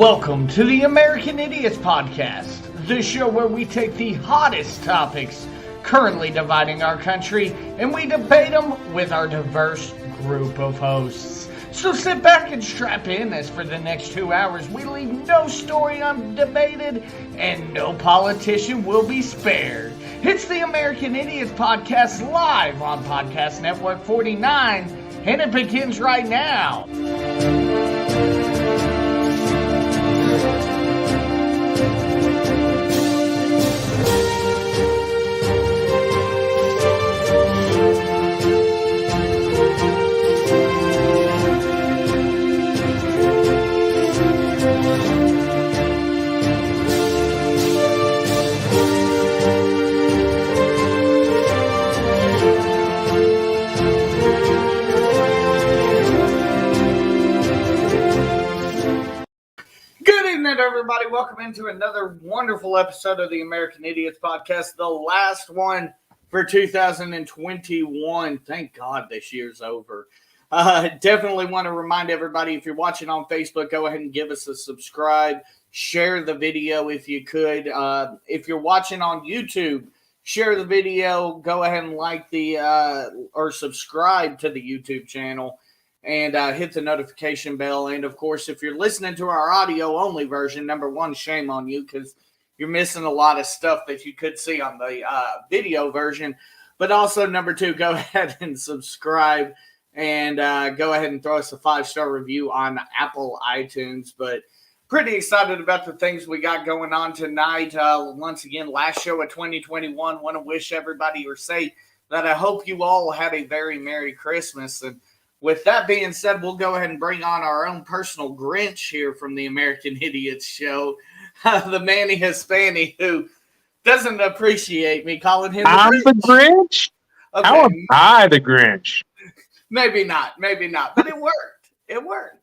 Welcome to the American Idiots Podcast, the show where we take the hottest topics currently dividing our country and we debate them with our diverse group of hosts. So sit back and strap in, as for the next 2 hours we leave no story undebated and no politician will be spared. It's the American Idiots Podcast live on Podcast Network 49, and it begins right now. Everybody, welcome into another wonderful episode of the American Idiots Podcast, the last one for 2021. Thank God this year's over. Definitely want to remind everybody, if you're watching on Facebook, go ahead and give us a subscribe. Share the video if you could. If you're watching on YouTube, share the video. Go ahead and like or subscribe to the YouTube channel. And hit the notification bell. And, of course, if you're listening to our audio-only version, number one, shame on you because you're missing a lot of stuff that you could see on the video version. But also, number two, go ahead and subscribe and go ahead and throw us a 5-star review on Apple iTunes. But pretty excited about the things we got going on tonight. Once again, last show of 2021. Want to wish everybody, or say that I hope you all had a very Merry Christmas. And with that being said, we'll go ahead and bring on our own personal Grinch here from the American Idiots Show, the Manny Hispani, who doesn't appreciate me calling him the Grinch. Okay. How am I the Grinch? Maybe not, but it worked. It worked.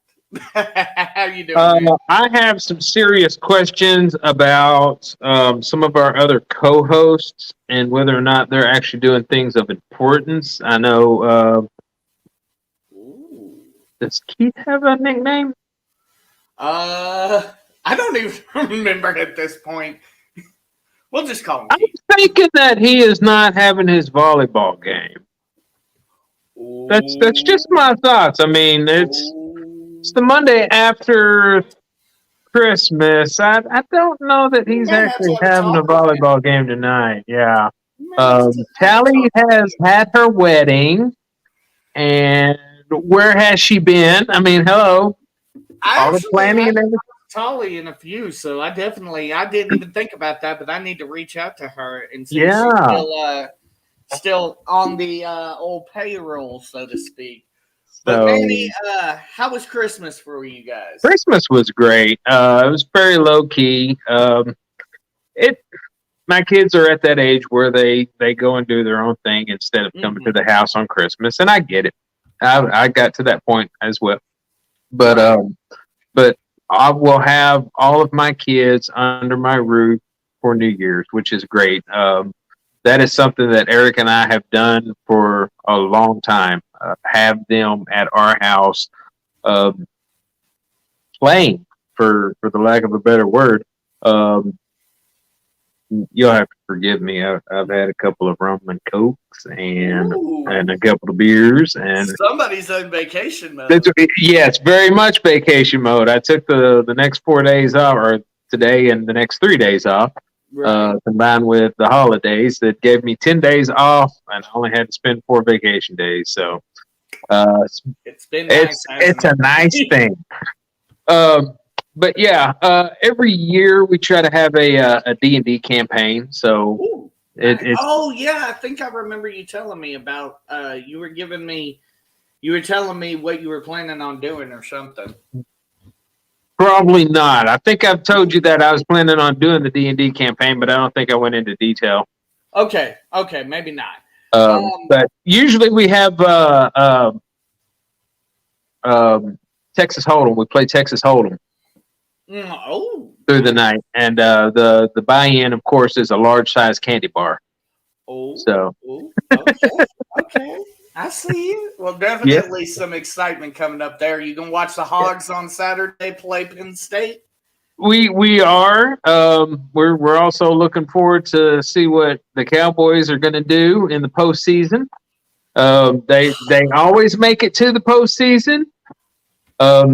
How you doing, man? I have some serious questions about some of our other co-hosts and whether or not they're actually doing things of importance. I know... Does Keith have a nickname? I don't even remember at this point. We'll just call him Keith. I'm thinking that he is not having his volleyball game. Ooh. That's just my thoughts. I mean, it's the Monday after Christmas. I don't know that he's actually having a volleyball game tonight. Yeah. Tally has had her wedding, and where has she been? I mean, hello. All the planning and everything. Tolly in a few, so I didn't even think about that, but I need to reach out to her and see if she's still on the old payroll, so to speak. But Manny, how was Christmas for you guys? Christmas was great. It was very low key. My kids are at that age where they go and do their own thing instead of coming to the house on Christmas, and I get it. I got to that point as well, but I will have all of my kids under my roof for New Year's, which is great. That is something that Eric and I have done for a long time. Have them at our house, playing, for the lack of a better word. You'll have to forgive me. I've had a couple of rum and cokes and a couple of beers, and somebody's on vacation mode. Yes, very much vacation mode. I took the next 4 days off, or today and the next 3 days off, combined with the holidays that gave me 10 days off, and I only had to spend 4 vacation days. So it's a nice thing. But yeah, every year we try to have a D&D campaign. So I think I remember you telling me about. You were telling me what you were planning on doing or something. Probably not. I think I've told you that I was planning on doing the D&D campaign, but I don't think I went into detail. Okay, maybe not. But usually we have Texas Hold'em. We play Texas Hold'em. Through the night, and the buy-in, of course, is a large size candy bar. Okay. I see you. Well, definitely some excitement coming up there. You gonna watch the Hogs on Saturday play Penn State? We are. We're also looking forward to see what the Cowboys are going to do in the postseason. They always make it to the postseason.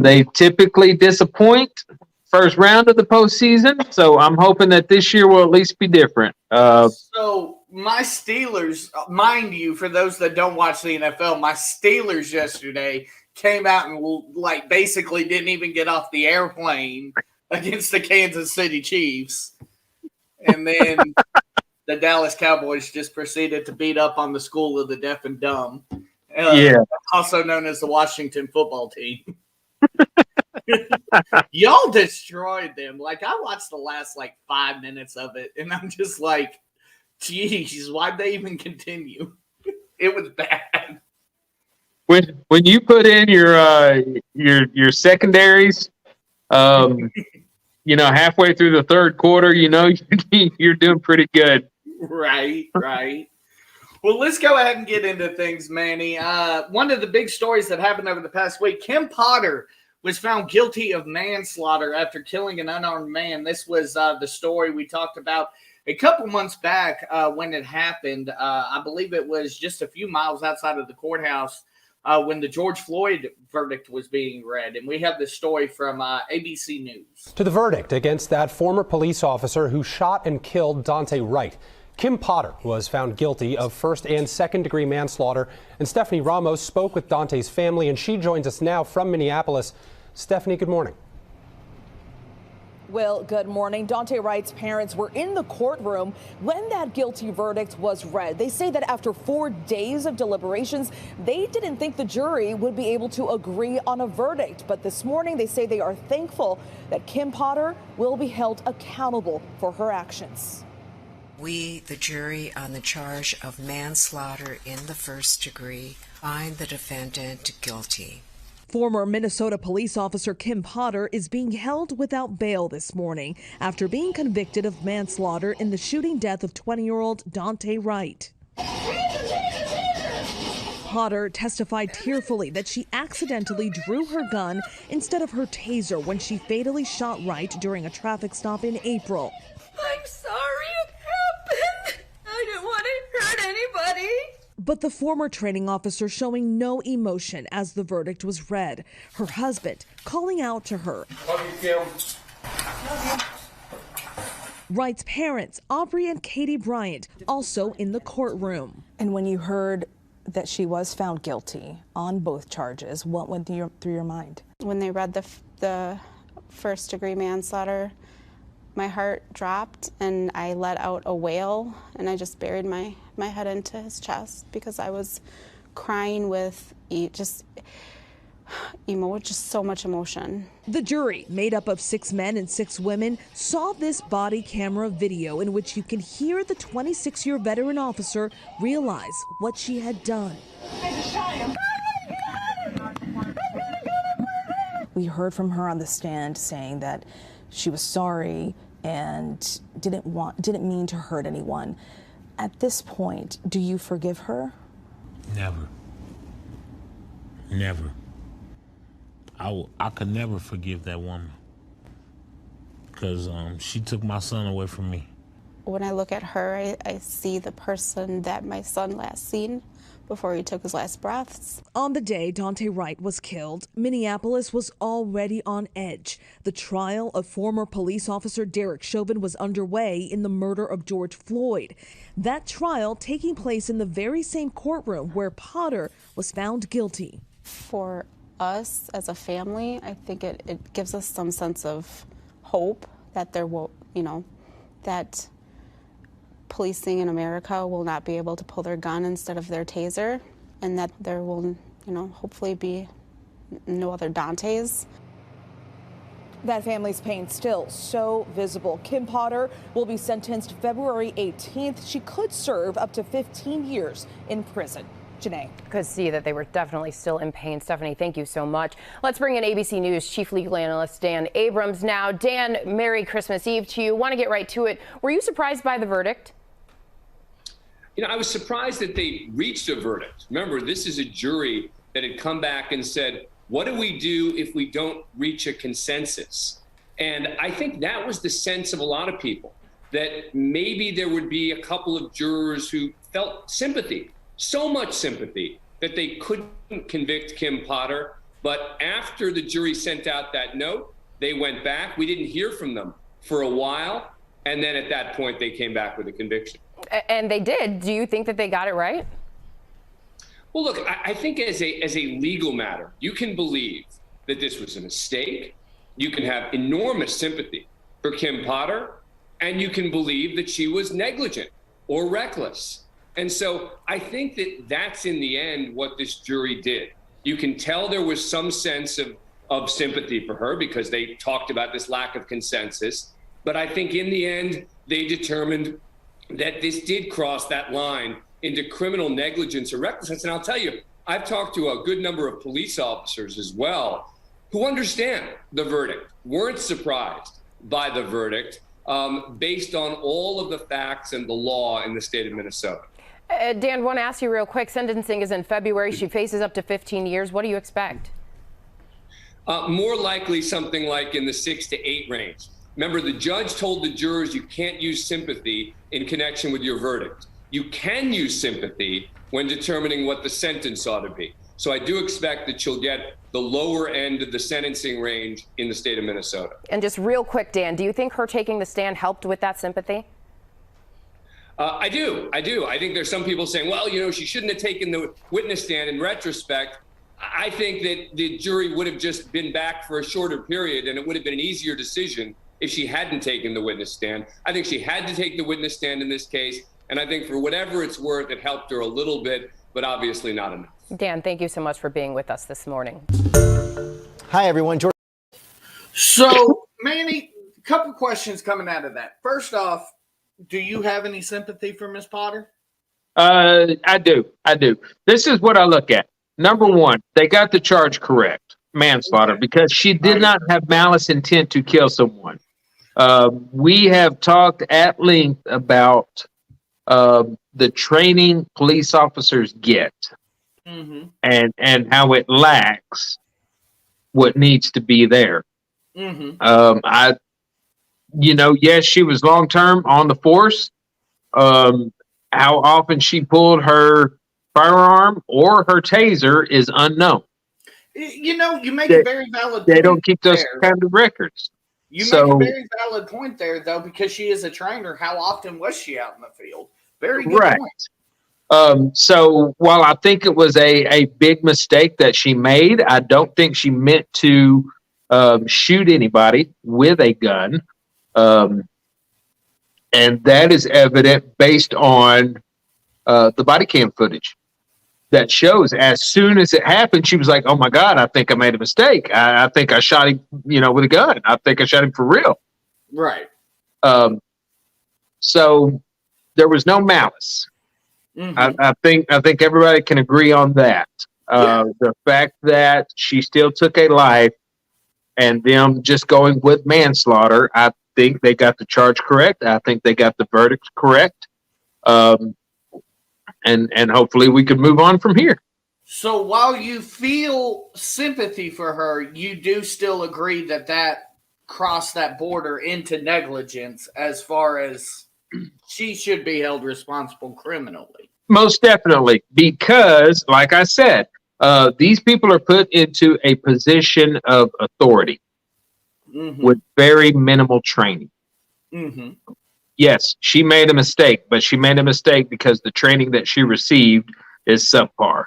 They typically disappoint first round of the postseason. So I'm hoping that this year will at least be different. So my Steelers, mind you, for those that don't watch the NFL, my Steelers yesterday came out and like basically didn't even get off the airplane against the Kansas City Chiefs. And then the Dallas Cowboys just proceeded to beat up on the School of the Deaf and Dumb, also known as the Washington Football Team. Y'all destroyed them. Like, I watched the last, 5 minutes of it, and I'm just like, geez, why'd they even continue? It was bad. When you put in your secondaries, halfway through the third quarter, you're doing pretty good. Right. Well, let's go ahead and get into things, Manny. One of the big stories that happened over the past week, Kim Potter was found guilty of manslaughter after killing an unarmed man. This was the story we talked about a couple months back when it happened. I believe it was just a few miles outside of the courthouse when the George Floyd verdict was being read. And we have this story from ABC News. To the verdict against that former police officer who shot and killed Daunte Wright. Kim Potter was found guilty of first and second degree manslaughter. And Stephanie Ramos spoke with Daunte's family, and she joins us now from Minneapolis. Stephanie, good morning. Will, good morning. Daunte Wright's parents were in the courtroom when that guilty verdict was read. They say that after 4 days of deliberations, they didn't think the jury would be able to agree on a verdict. But this morning, they say they are thankful that Kim Potter will be held accountable for her actions. We, the jury on the charge of manslaughter in the first degree, find the defendant guilty. Former Minnesota police officer Kim Potter is being held without bail this morning after being convicted of manslaughter in the shooting death of 20-year-old Daunte Wright. Potter testified tearfully that she accidentally drew her gun instead of her taser when she fatally shot Wright during a traffic stop in April. I'm sorry it happened. I didn't want to hurt anybody. But the former training officer showing no emotion as the verdict was read. Her husband calling out to her. Love you, Kim. Wright's parents, Aubrey and Katie Bryant, also in the courtroom. And when you heard that she was found guilty on both charges, what went through your mind? When they read the first degree manslaughter, my heart dropped and I let out a wail, and I just buried my head into his chest because I was crying with just so much emotion. The jury, made up of 6 men and 6 women, saw this body camera video in which you can hear the 26-year veteran officer realize what she had done. We heard from her on the stand saying that she was sorry and didn't mean to hurt anyone. At this point, do you forgive her? Never. I could never forgive that woman because she took my son away from me. When I look at her, I see the person that my son last seen before he took his last breaths. On the day Daunte Wright was killed, Minneapolis was already on edge. The trial of former police officer Derek Chauvin was underway in the murder of George Floyd. That trial taking place in the very same courtroom where Potter was found guilty. For us as a family, I think it gives us some sense of hope that there will, that policing in America will not be able to pull their gun instead of their taser, and that there will, hopefully be no other Dauntes. That family's pain still so visible. Kim Potter will be sentenced February 18th. She could serve up to 15 years in prison. Janae. Could see that they were definitely still in pain. Stephanie, thank you so much. Let's bring in ABC News Chief Legal Analyst Dan Abrams now. Dan, Merry Christmas Eve to you. Want to get right to it. Were you surprised by the verdict? I was surprised that they reached a verdict. Remember, this is a jury that had come back and said, what do we do if we don't reach a consensus? And I think that was the sense of a lot of people, that maybe there would be a couple of jurors who felt sympathy, so much sympathy, that they couldn't convict Kim Potter. But after the jury sent out that note, they went back. We didn't hear from them for a while. And then at that point, they came back with a conviction. And they did. Do you think that they got it right? Well, look, I think as a legal matter, you can believe that this was a mistake. You can have enormous sympathy for Kim Potter, and you can believe that she was negligent or reckless. And so I think that that's in the end what this jury did. You can tell there was some sense of sympathy for her because they talked about this lack of consensus. But I think in the end, they determined that this did cross that line into criminal negligence or recklessness. And I'll tell you, I've talked to a good number of police officers as well who understand the verdict, weren't surprised by the verdict based on all of the facts and the law in the state of Minnesota. Dan, want to ask you real quick. Sentencing is in February. She faces up to 15 years. What do you expect? More likely something like in the 6 to 8 range. Remember, the judge told the jurors you can't use sympathy in connection with your verdict. You can use sympathy when determining what the sentence ought to be. So I do expect that she'll get the lower end of the sentencing range in the state of Minnesota. And just real quick, Dan, do you think her taking the stand helped with that sympathy? I do. I think there's some people saying, well, she shouldn't have taken the witness stand. In retrospect, I think that the jury would have just been back for a shorter period, and it would have been an easier decision if she hadn't taken the witness stand. I think she had to take the witness stand in this case, and I think for whatever it's worth, it helped her a little bit, but obviously not enough. Dan, thank you so much for being with us this morning. Hi, everyone. So, Manny, a couple questions coming out of that. First off, do you have any sympathy for Miss Potter? I do. This is what I look at. Number one, they got the charge correct, manslaughter, because she did not have malice intent to kill someone. We have talked at length about the training police officers get and how it lacks what needs to be there. Yes, she was long-term on the force. How often she pulled her firearm or her taser is unknown. You make a very valid point. They don't keep those kind of records. You make a very valid point there, though, because she is a trainer. How often was she out in the field? Very good point. So while I think it was a big mistake that she made, I don't think she meant to shoot anybody with a gun. And that is evident based on the body cam footage that shows as soon as it happened, she was like, oh my God, I think I made a mistake. I think I shot him, with a gun. I think I shot him for real. Right. So there was no malice. I think everybody can agree on that. The fact that she still took a life and them just going with manslaughter, I think they got the charge correct. I think they got the verdict correct. And hopefully we could move on from here. So while you feel sympathy for her, you do still agree that crossed that border into negligence as far as she should be held responsible criminally. Most definitely, because like I said, these people are put into a position of authority with very minimal training. Yes, she made a mistake, but she made a mistake because the training that she received is subpar.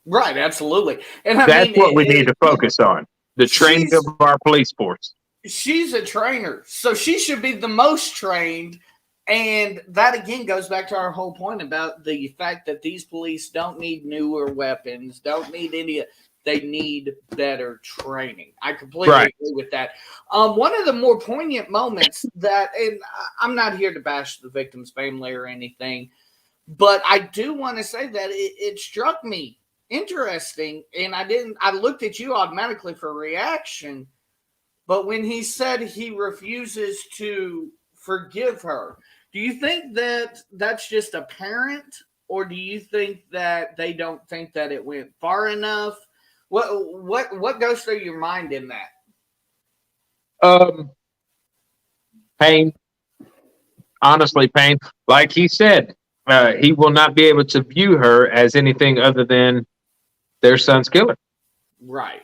Right, absolutely. And that's what we need to focus on, the training of our police force. She's a trainer, so she should be the most trained. And that, again, goes back to our whole point about the fact that these police don't need newer weapons, don't need any. They need better training. I completely agree with that. One of the more poignant moments and I'm not here to bash the victim's family or anything, but I do want to say that it struck me interesting, and I looked at you automatically for a reaction, but when he said he refuses to forgive her, do you think that that's just apparent, or do you think that they don't think that it went far enough? What goes through your mind in that? Pain. Honestly, pain. Like he said, he will not be able to view her as anything other than their son's killer. Right.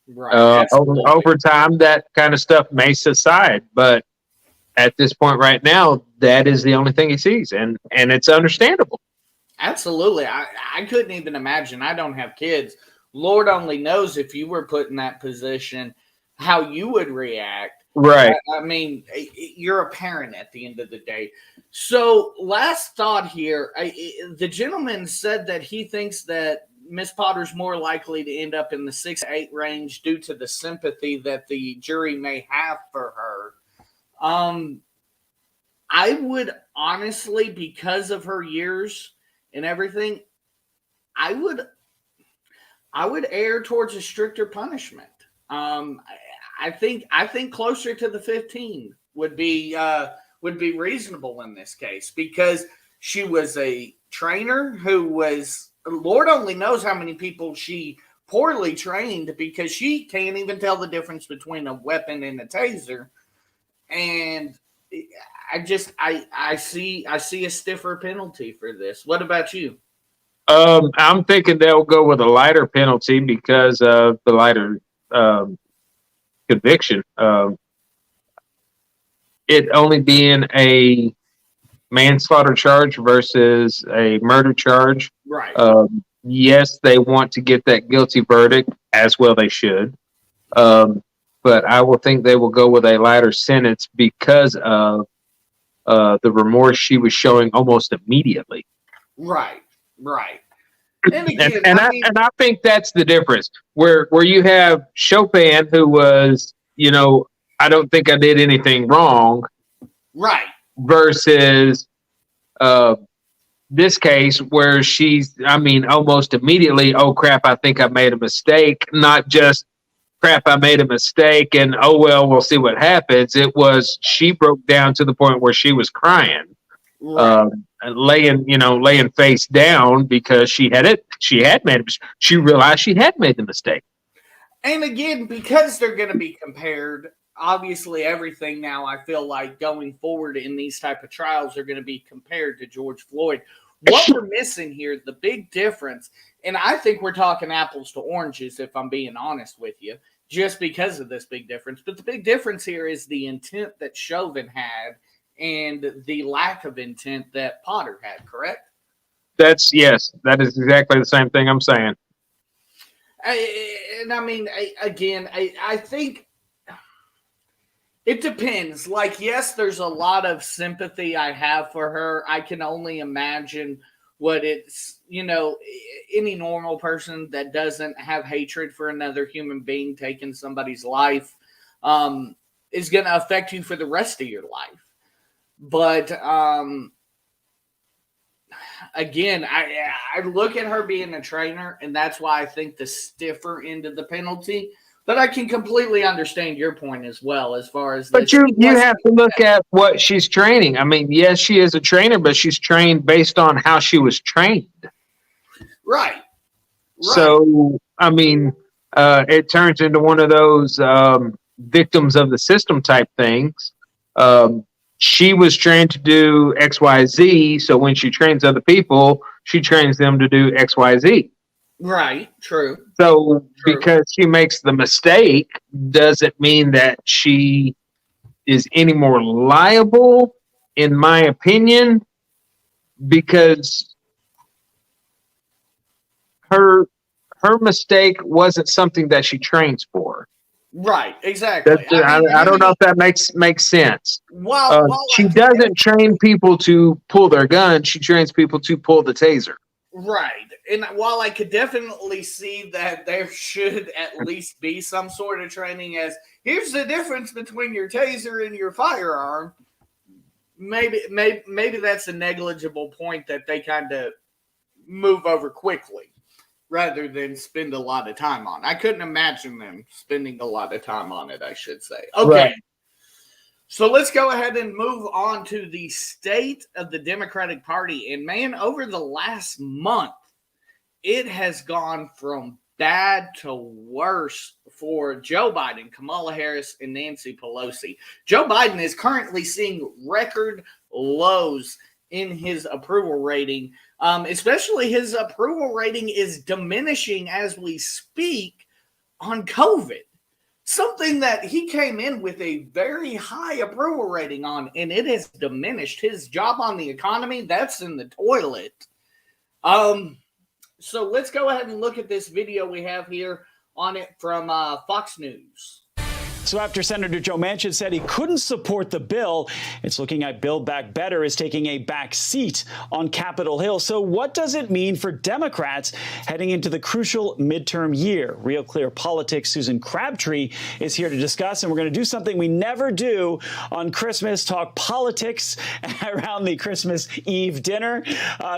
Absolutely. Over time, that kind of stuff may subside, but at this point right now, that is the only thing he sees, and it's understandable. Absolutely. I couldn't even imagine. I don't have kids. Lord only knows if you were put in that position, how you would react. Right. I mean, you're a parent at the end of the day. So, last thought here. The gentleman said that he thinks that Miss Potter's more likely to end up in the 6 to 8 range due to the sympathy that the jury may have for her. I would honestly, because of her years and everything, I would err towards a stricter punishment. I think closer to the 15 would be reasonable in this case, because she was a trainer who was, Lord only knows how many people she poorly trained, because she can't even tell the difference between a weapon and a taser. And I see a stiffer penalty for this. What about you? I'm thinking they'll go with a lighter penalty because of the lighter conviction. It only being a manslaughter charge versus a murder charge. Right. Yes, they want to get that guilty verdict, as well they should. But I will think they will go with a lighter sentence because of the remorse she was showing almost immediately. Right. And again, I think that's the difference. Where you have Chopin, who was, I don't think I did anything wrong. Right. Versus this case where she's, almost immediately, oh crap, I think I made a mistake. Not just crap, I made a mistake and oh well, we'll see what happens. It was, she broke down to the point where she was crying. Right. Laying face down because she realized she had made the mistake. And again, because they're going to be compared, obviously everything now, I feel like going forward in these type of trials are going to be compared to George Floyd. What we're missing here, the big difference, and I think we're talking apples to oranges, if I'm being honest with you, just because of this big difference. But the big difference here is the intent that Chauvin had and the lack of intent that Potter had, correct? Yes, that is exactly the same thing I'm saying. I think it depends. Like, yes, there's a lot of sympathy I have for her. I can only imagine what it's, any normal person that doesn't have hatred for another human being taking somebody's life is going to affect you for the rest of your life. But again, I look at her being a trainer, and that's why I think the stiffer end of the penalty. But I can completely understand your point as well, as far as. But you have to look at what she's training. I mean, yes, she is a trainer, but she's trained based on how she was trained. Right. So, it turns into one of those victims of the system type things. She was trained to do X, Y, Z. So when she trains other people, she trains them to do X, Y, Z. Right. True. So because she makes the mistake doesn't mean that she is any more liable, in my opinion, because her mistake wasn't something that she trains for. Right, exactly. I don't know if that makes sense. While she doesn't train people to pull their gun, she trains people to pull the taser. Right. And while I could definitely see that there should at least be some sort of training as, here's the difference between your taser and your firearm, maybe that's a negligible point that they kind of move over quickly, rather than spend a lot of time on. I couldn't imagine them spending a lot of time on it, I should say. Okay. Right. So let's go ahead and move on to the state of the Democratic Party. And man, over the last month, it has gone from bad to worse for Joe Biden, Kamala Harris, and Nancy Pelosi. Joe Biden is currently seeing record lows in his approval rating. Especially his approval rating is diminishing as we speak on COVID. Something that he came in with a very high approval rating on, and it has diminished. His job on the economy, that's in the toilet. So let's go ahead and look at this video we have here on it from Fox News. So after Senator Joe Manchin said he couldn't support the bill, it's looking like Build Back Better is taking a back seat on Capitol Hill. So what does it mean for Democrats heading into the crucial midterm year? Real Clear Politics' Susan Crabtree is here to discuss, and we're going to do something we never do on Christmas, talk politics around the Christmas Eve dinner.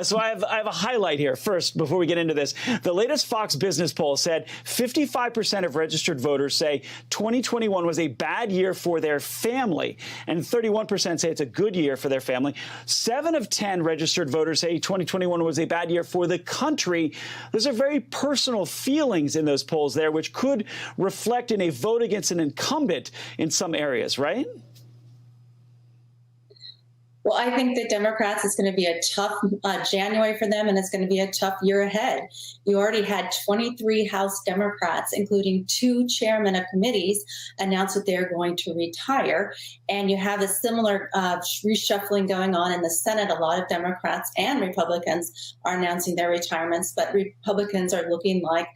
So I have a highlight here. First, before we get into this, the latest Fox Business poll said 55% of registered voters say 2021 was a bad year for their family, and 31% say it's a good year for their family. 7 of 10 registered voters say 2021 was a bad year for the country. Those are very personal feelings in those polls there, which could reflect in a vote against an incumbent in some areas, right? Well, I think that Democrats, it's going to be a tough January for them, and it's going to be a tough year ahead. You already had 23 House Democrats, including 2 chairmen of committees, announce that they're going to retire. And you have a similar reshuffling going on in the Senate. A lot of Democrats and Republicans are announcing their retirements, but Republicans are looking like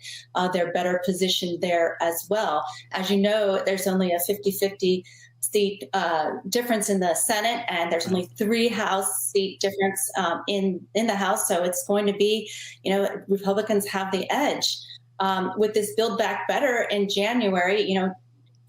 they're better positioned there as well. As you know, there's only a 50-50 seat difference in the Senate, and there's only 3 House seat difference in the House. So it's going to be, Republicans have the edge. With this Build Back Better in January,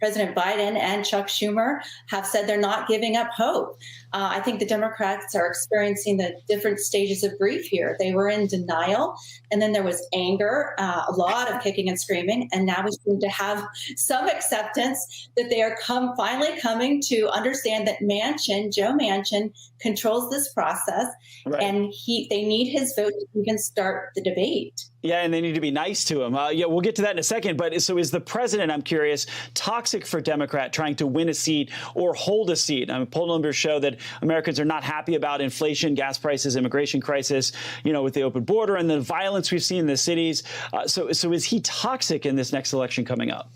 President Biden and Chuck Schumer have said they're not giving up hope. I think the Democrats are experiencing the different stages of grief here. They were in denial, and then there was anger, a lot of kicking and screaming, and now we seem to have some acceptance that they are finally coming to understand that Joe Manchin, controls this process, right, and they need his vote to even start the debate. Yeah, and they need to be nice to him. We'll get to that in a second. But so is the president, I'm curious, toxic for Democrat trying to win a seat or hold a seat? Poll numbers show that Americans are not happy about inflation, gas prices, immigration crisis, with the open border and the violence we've seen in the cities. So is he toxic in this next election coming up?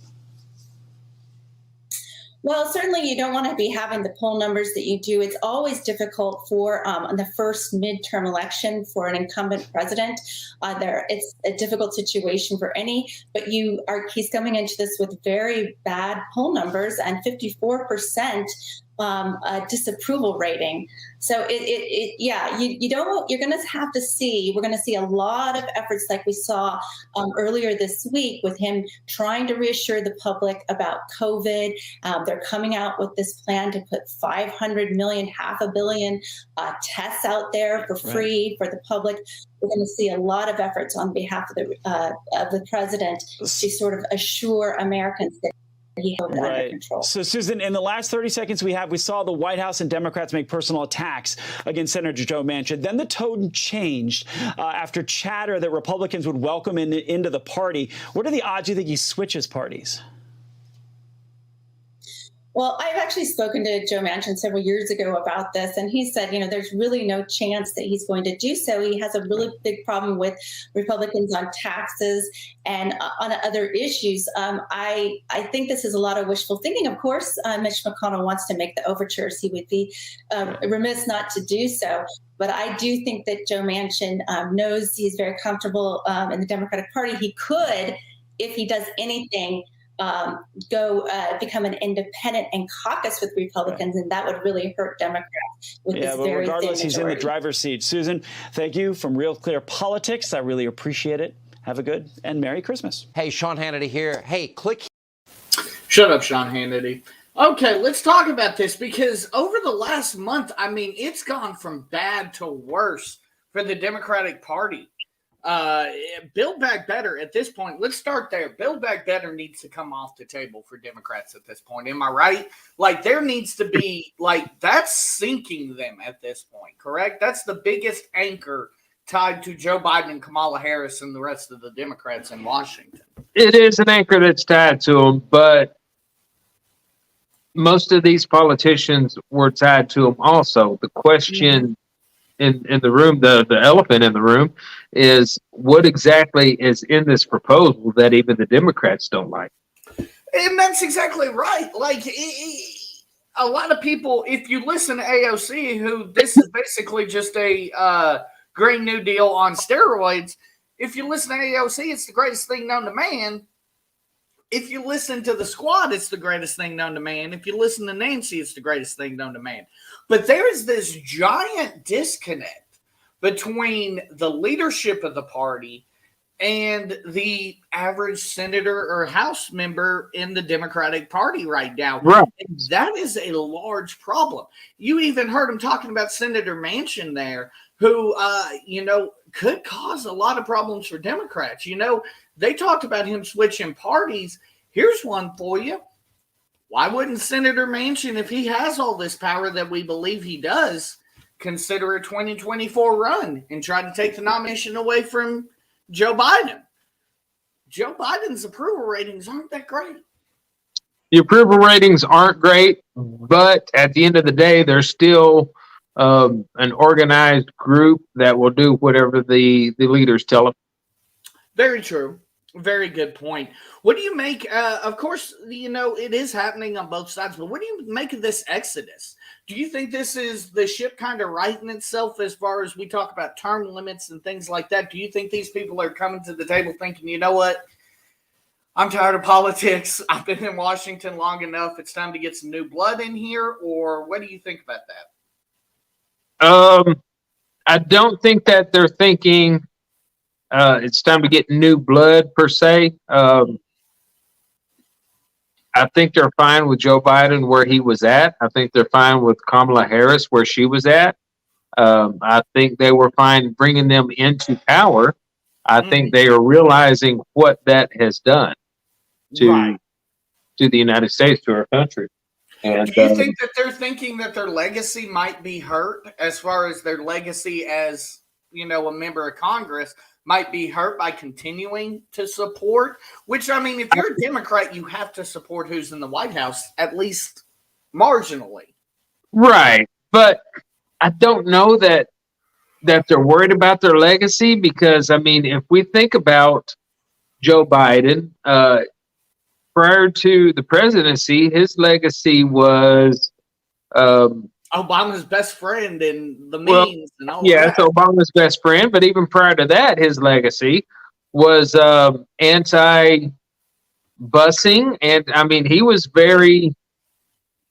Well, certainly you don't want to be having the poll numbers that you do. It's always difficult for the first midterm election for an incumbent president. It's a difficult situation for any, but he's coming into this with very bad poll numbers and 54% disapproval rating. So you're going to have to see, we're going to see a lot of efforts like we saw earlier this week with him trying to reassure the public about COVID. They're coming out with this plan to put 500 million, $500 million tests out there for free for the public. We're going to see a lot of efforts on behalf of the president to sort of assure Americans that he held it under control. So, Susan, in the last 30 seconds we saw the White House and Democrats make personal attacks against Senator Joe Manchin. Then the tone changed after chatter that Republicans would welcome him into the party. What are the odds you think he switches parties? Well, I've actually spoken to Joe Manchin several years ago about this, and he said, there's really no chance that he's going to do so. He has a really big problem with Republicans on taxes and on other issues. I think this is a lot of wishful thinking. Of course, Mitch McConnell wants to make the overtures. He would be remiss not to do so. But I do think that Joe Manchin knows he's very comfortable in the Democratic Party. He could, if he does anything, become an independent and caucus with Republicans, and that would really hurt Democrats with this very thin regardless, he's in the driver's seat. Susan, thank you from Real Clear Politics. I really appreciate it. Have a good and Merry Christmas. Hey, Sean Hannity here. Hey, click. Shut up, Sean Hannity. Okay, let's talk about this because over the last month, it's gone from bad to worse for the Democratic Party. Build Back Better at this point. Let's start there. Build Back Better needs to come off the table for Democrats at this point. Am I right? There needs to be that's sinking them at this point, correct? That's the biggest anchor tied to Joe Biden and Kamala Harris and the rest of the Democrats in Washington. It is an anchor that's tied to them, but most of these politicians were tied to them also. The question in the room, the elephant in the room, is what exactly is in this proposal that even the Democrats don't like? And that's exactly right. Like, a lot of people, if you listen to AOC, who this is basically just a Green New Deal on steroids, if you listen to AOC, it's the greatest thing known to man. If you listen to the squad, it's the greatest thing known to man. If you listen to Nancy, it's the greatest thing known to man. But there is this giant disconnect between the leadership of the party and the average senator or House member in the Democratic Party right now. Right. And that is a large problem. You even heard him talking about Senator Manchin there, who, could cause a lot of problems for Democrats. They talked about him switching parties. Here's one for you. Why wouldn't Senator Manchin, if he has all this power that we believe he does, consider a 2024 run and try to take the nomination away from Joe Biden? Joe Biden's approval ratings aren't that great. The approval ratings aren't great, but at the end of the day, they're still an organized group that will do whatever the leaders tell them. Very true. Very good point. What do you make? Of course, it is happening on both sides, but what do you make of this exodus? Do you think this is the ship kind of righting itself as far as we talk about term limits and things like that? Do you think these people are coming to the table thinking, you know what? I'm tired of politics. I've been in Washington long enough. It's time to get some new blood in here. Or what do you think about that? I don't think that they're thinking it's time to get new blood per se. I think they're fine with Joe Biden where he was at. I think they're fine with Kamala Harris where she was at. I think they were fine bringing them into power. I think they are realizing what that has done to the United States, to our country. And, do you think that they're thinking that their legacy might be hurt as far as their legacy as, a member of Congress might be hurt by continuing to support? Which, I mean, if you're a Democrat, you have to support who's in the White House, at least marginally. Right. But I don't know that they're worried about their legacy because, I mean, if we think about Joe Biden, prior to the presidency, his legacy was Obama's best friend and the memes and all that. Yeah, it's Obama's best friend. But even prior to that, his legacy was anti-busing. And, I mean, he was very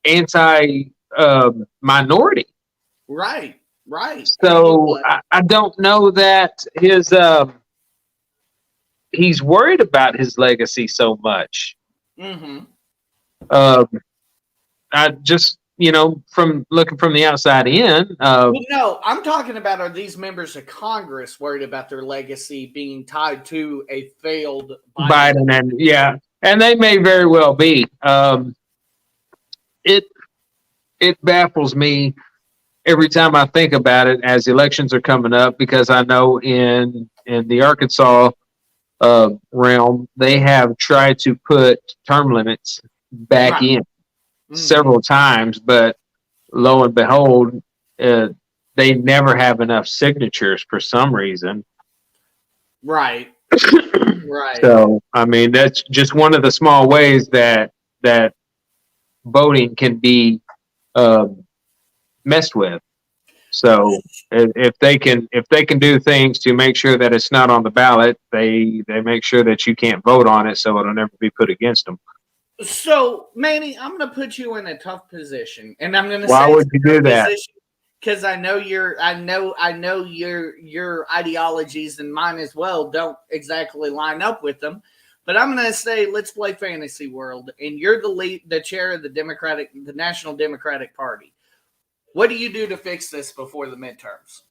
anti-minority. Right. So I don't know that he's worried about his legacy so much. Mm-hmm. I just, from looking from the outside in. No, I'm talking about, are these members of Congress worried about their legacy being tied to a failed Biden? And they may very well be. It baffles me every time I think about it as elections are coming up, because I know in the Arkansas realm, they have tried to put term limits back in several times, but lo and behold, they never have enough signatures for some reason. Right. So, I mean, that's just one of the small ways that voting can be messed with. So if they can do things to make sure that it's not on the ballot, they make sure that you can't vote on it, so it'll never be put against them. So, Manny, I'm going to put you in a tough position, and I'm going to Why would you do that? Because I know your ideologies and mine as well don't exactly line up with them. But I'm going to say, let's play fantasy world, and you're the chair of the National Democratic Party. What do you do to fix this before the midterms?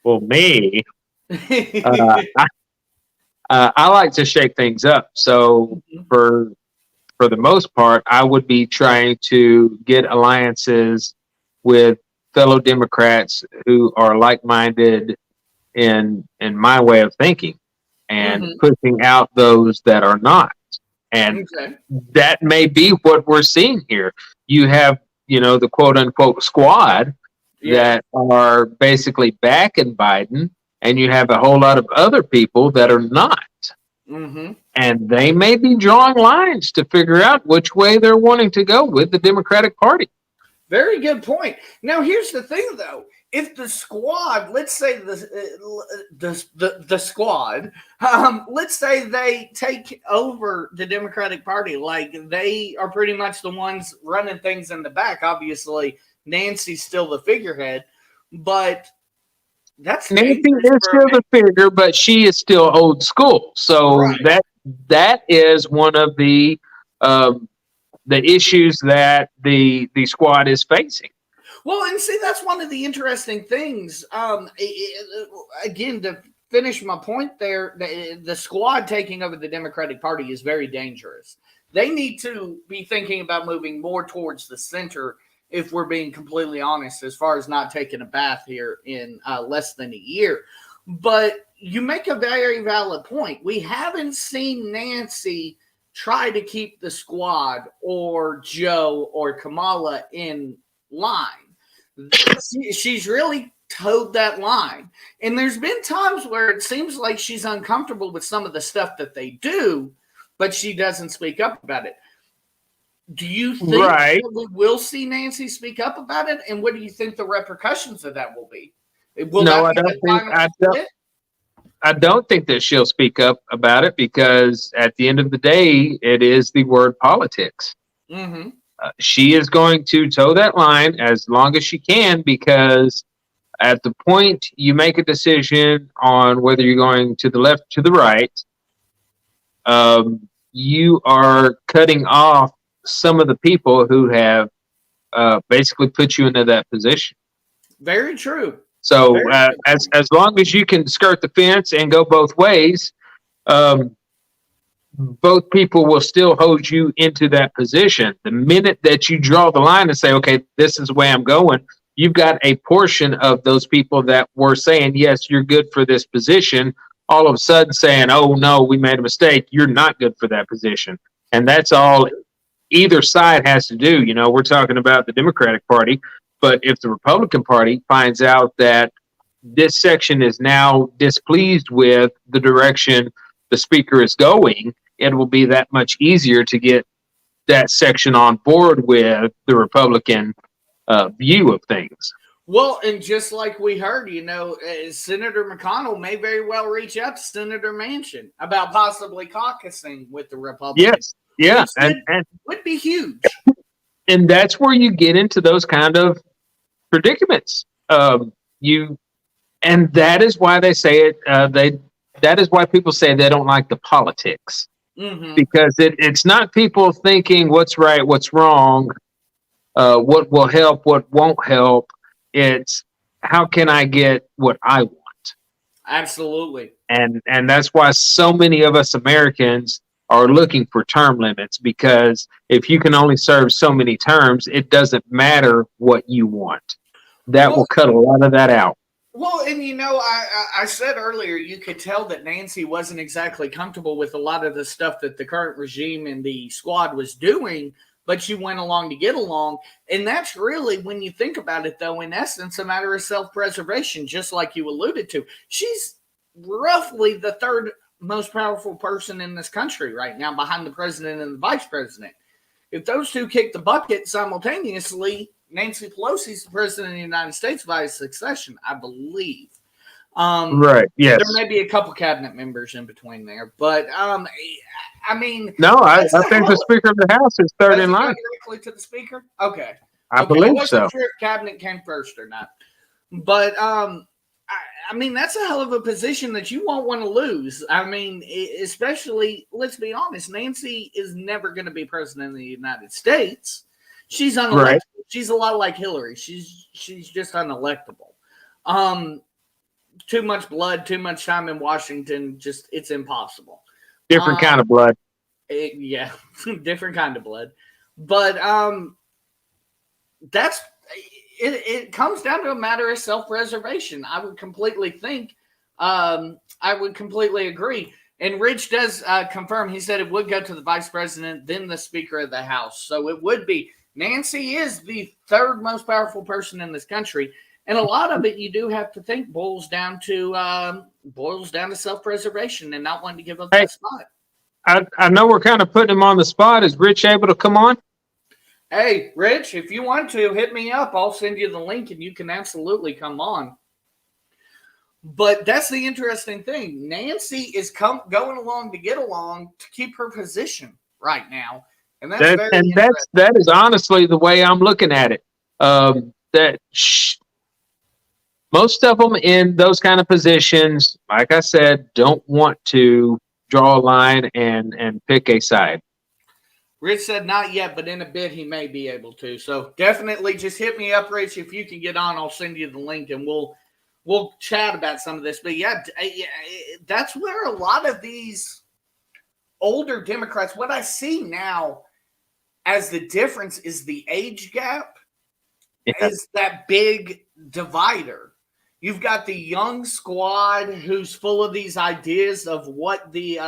Well, me, I like to shake things up. So for the most part, I would be trying to get alliances with fellow Democrats who are like-minded in my way of thinking, and pushing out those that are not. And that may be what we're seeing here. You have, the quote unquote squad that are basically backing Biden, and you have a whole lot of other people that are not. And they may be drawing lines to figure out which way they're wanting to go with the Democratic Party. Very good point. Now, here's the thing, though. If the squad, let's say the squad, let's say they take over the Democratic Party, like they are pretty much the ones running things in the back. Obviously, Nancy's still the figurehead, but that's Nancy is still the figure, but she is still old school. So that is one of the issues that the squad is facing. Well, and see, that's one of the interesting things. Again, to finish my point there, the squad taking over the Democratic Party is very dangerous. They need to be thinking about moving more towards the center, if we're being completely honest, as far as not taking a bath here in less than a year. But you make a very valid point. We haven't seen Nancy try to keep the squad or Joe or Kamala in line. She's really towed that line. And there's been times where it seems like she's uncomfortable with some of the stuff that they do, but she doesn't speak up about it. Do you think that we will see Nancy speak up about it? And what do you think the repercussions of that will be? I don't think that she'll speak up about it, because at the end of the day, it is the word politics. She is going to toe that line as long as she can, because at the point you make a decision on whether you're going to the left or to the right, you are cutting off some of the people who have basically put you into that position. Very true. So as long as you can skirt the fence and go both ways, both people will still hold you into that position. The minute that you draw the line and say, okay, this is the way I'm going, you've got a portion of those people that were saying, yes, you're good for this position, all of a sudden saying, oh, no, we made a mistake. You're not good for that position. And that's all either side has to do. We're talking about the Democratic Party, but if the Republican Party finds out that this section is now displeased with the direction the speaker is going, it will be that much easier to get that section on board with the Republican view of things. Well, and just like we heard, Senator McConnell may very well reach out to Senator Manchin about possibly caucusing with the Republicans. Yes, yeah, and would be huge. And that's where you get into those kind of predicaments. And that is why they say it. That is why people say they don't like the politics. Because it's not people thinking what's right, what's wrong, what will help, what won't help. It's how can I get what I want? Absolutely. And that's why so many of us Americans are looking for term limits, because if you can only serve so many terms, it doesn't matter what you want. That will cut a lot of that out. Well, and I said earlier, you could tell that Nancy wasn't exactly comfortable with a lot of the stuff that the current regime and the squad was doing, but she went along to get along. And that's really, when you think about it, though, in essence, a matter of self-preservation, just like you alluded to. She's roughly the third most powerful person in this country right now, behind the president and the vice president. If those two kick the bucket simultaneously, Nancy Pelosi's the president of the United States via succession, I believe. Right. Yes. There may be a couple cabinet members in between there, but I think the Speaker of the House is third in line. Directly to the Speaker. Okay. I believe I wasn't sure if cabinet came first or not, but that's a hell of a position that you won't want to lose. Especially, let's be honest, Nancy is never going to be president of the United States. She's unelectable. Right. She's a lot like Hillary. She's just unelectable. Too much blood, too much time in Washington. Just, it's impossible. Different kind of blood. Different kind of blood. But it comes down to a matter of self-preservation. I would completely agree. And Rich does confirm. He said it would go to the vice president, then the Speaker of the House. So it would be. Nancy is the third most powerful person in this country, and a lot of it you do have to think boils down to self-preservation and not wanting to give up that spot. I know we're kind of putting him on the spot. Is Rich able to come on? Hey, Rich, if you want to, hit me up. I'll send you the link, and you can absolutely come on. But that's the interesting thing. Nancy is going along to get along to keep her position right now, and that is honestly the way I'm looking at it. Most of them in those kind of positions, like I said, don't want to draw a line and pick a side. Rich said not yet, but in a bit he may be able to. So definitely just hit me up, Rich. If you can get on, I'll send you the link, and we'll chat about some of this. But yeah, that's where a lot of these older Democrats, what I see now as the difference is the age gap is that big divider. You've got the young squad who's full of these ideas of what the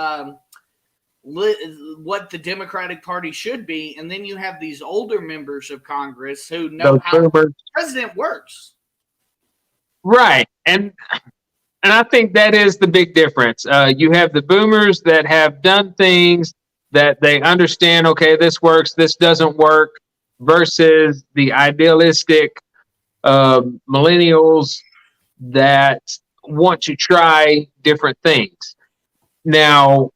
Democratic Party should be, and then you have these older members of Congress who know how the president works. Right, and I think that is the big difference. You have the boomers that have done things that they understand, okay, this works, this doesn't work, versus the idealistic millennials that want to try different things. Now,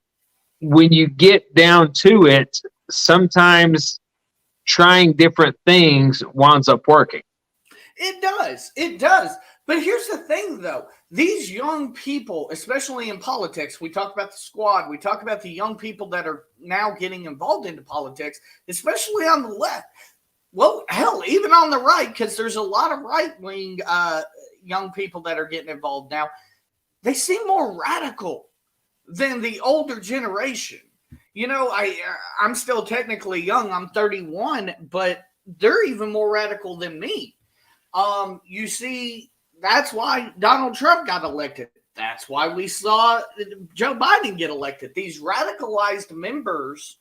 when you get down to it, sometimes trying different things winds up working. It does. But here's the thing, though. These young people, especially in politics, we talk about the squad, we talk about the young people that are now getting involved into politics, especially on the left. Well, hell, even on the right, because there's a lot of right-wing young people that are getting involved now. They seem more radical than the older generation. You know, I'm still technically young. I'm 31, but they're even more radical than me. You see, that's why Donald Trump got elected. That's why we saw Joe Biden get elected. These radicalized members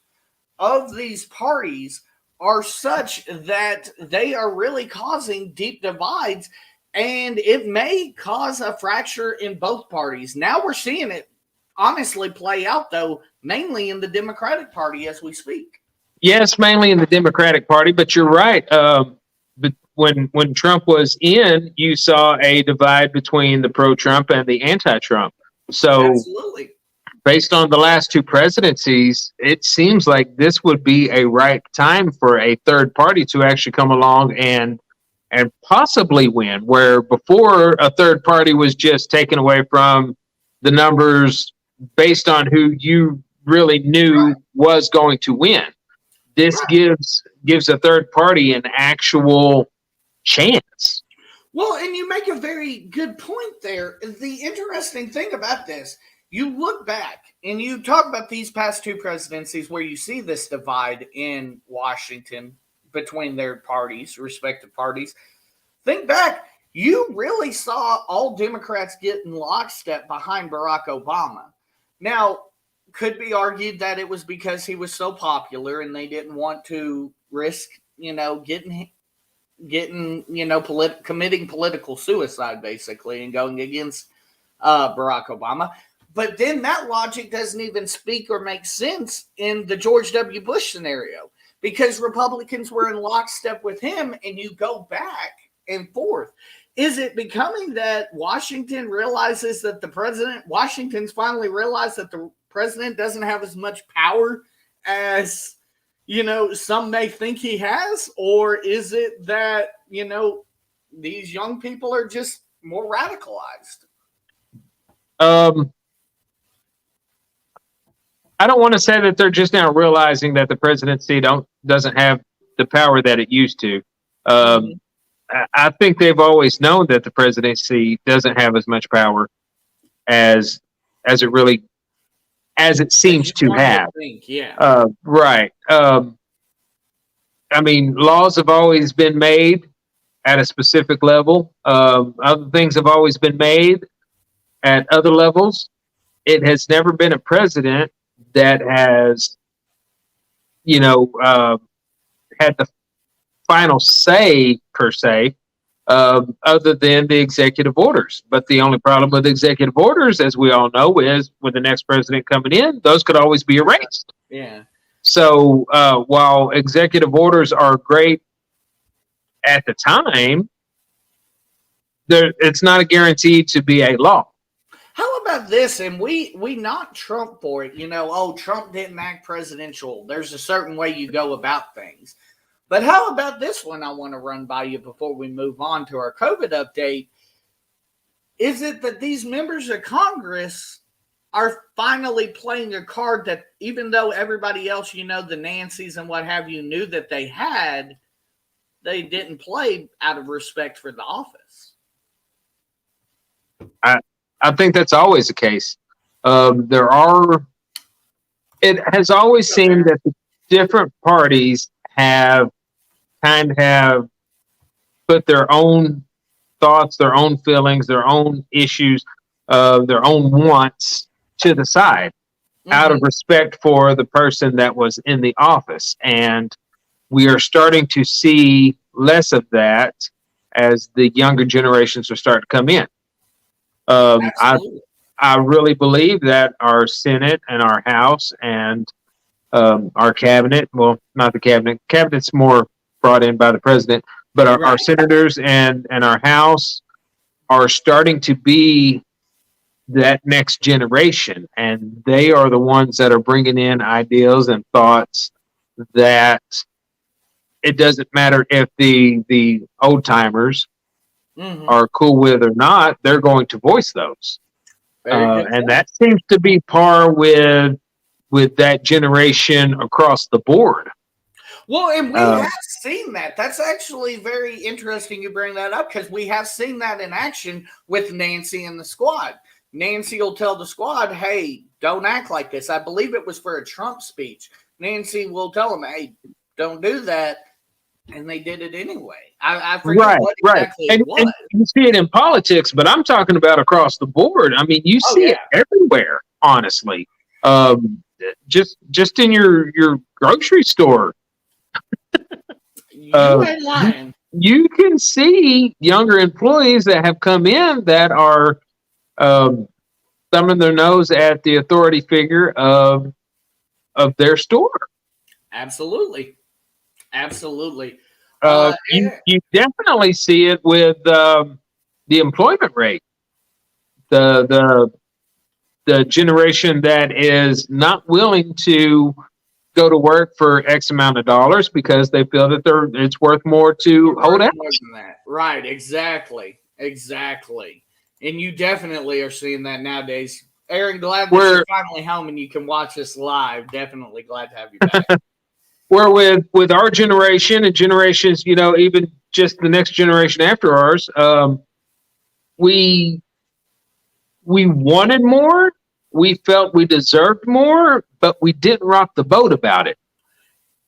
of these parties are such that they are really causing deep divides, and it may cause a fracture in both parties. Now we're seeing it honestly play out, though, mainly in the Democratic Party as we speak. Yes, mainly in the Democratic Party, but you're right. But when Trump was in, you saw a divide between the pro-Trump and the anti-Trump. So absolutely. Based on the last two presidencies, it seems like this would be a right time for a third party to actually come along and possibly win, where before a third party was just taken away from the numbers based on who you really knew was going to win. This gives a third party an actual chance. Well, and you make a very good point there. The interesting thing about this, you look back and you talk about these past two presidencies where you see this divide in Washington between their parties, respective parties. Think back, you really saw all Democrats get in lockstep behind Barack Obama. Now, could be argued that it was because he was so popular and they didn't want to risk, committing political suicide, basically, and going against Barack Obama. But then that logic doesn't even speak or make sense in the George W. Bush scenario, because Republicans were in lockstep with him, and you go back and forth. Is it becoming that Washington's finally realized that the president doesn't have as much power as, some may think he has? Or is it that, these young people are just more radicalized? I don't want to say that they're just now realizing that the presidency doesn't have the power that it used to. I think they've always known that the presidency doesn't have as much power as it seems to have. Right. I mean, laws have always been made at a specific level. Other things have always been made at other levels. It has never been a president that has, had the final say per se, other than the executive orders. But the only problem with executive orders, as we all know, is with the next president coming in, those could always be erased. Yeah. So while executive orders are great at the time, it's not a guarantee to be a law. How about this? And we knock Trump for it. Trump didn't act presidential. There's a certain way you go about things. But how about this one I want to run by you before we move on to our COVID update? Is it that these members of Congress are finally playing a card that even though everybody else, the Nancys and what have you, knew that they had, they didn't play out of respect for the office? I think that's always the case. It has always seemed that the different parties have put their own thoughts, their own feelings, their own issues, their own wants to the side out of respect for the person that was in the office. And we are starting to see less of that as the younger generations are starting to come in. I really believe that our Senate and our House and our cabinet, well, not the cabinet's more brought in by the president, but our senators and our House are starting to be that next generation. And they are the ones that are bringing in ideas and thoughts that it doesn't matter if the old timers are cool with or not, they're going to voice those. And that seems to be par with that generation across the board. Well, and we have seen that. That's actually very interesting you bring that up, because we have seen that in action with Nancy and the squad. Nancy will tell the squad, hey, don't act like this. I believe it was for a Trump speech. Nancy will tell them, hey, don't do that. And they did it anyway. I forget what exactly it was. And you see it in politics, but I'm talking about across the board. I mean, you see it everywhere, honestly. Just in your grocery store. You ain't lying. You can see younger employees that have come in that are thumbing their nose at the authority figure of their store. Absolutely. You definitely see it with the employment rate. The generation that is not willing to go to work for X amount of dollars because they feel that it's worth more to hold out. Right, exactly. And you definitely are seeing that nowadays. Aaron, glad that you're finally home and you can watch us live. Definitely glad to have you back. Where with our generation and generations, even just the next generation after ours, we wanted more. We felt we deserved more, but we didn't rock the boat about it.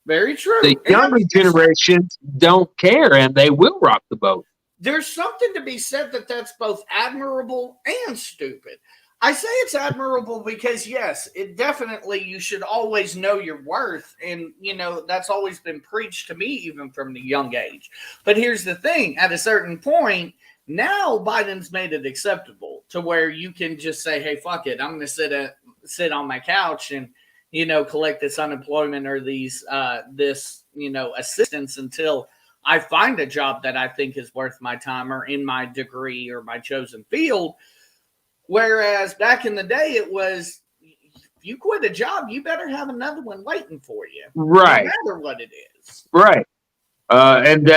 Very true. The younger generations don't care, and they will rock the boat. There's something to be said that's both admirable and stupid. I say it's admirable because, yes, it definitely, you should always know your worth. And, that's always been preached to me, even from the young age. But here's the thing. At a certain point, now Biden's made it acceptable to where you can just say, hey, fuck it. I'm going to sit on my couch and, collect this unemployment or this assistance until I find a job that I think is worth my time or in my degree or my chosen field. Whereas back in the day, it was, if you quit a job, you better have another one waiting for you. Right. No matter what it is. Right. And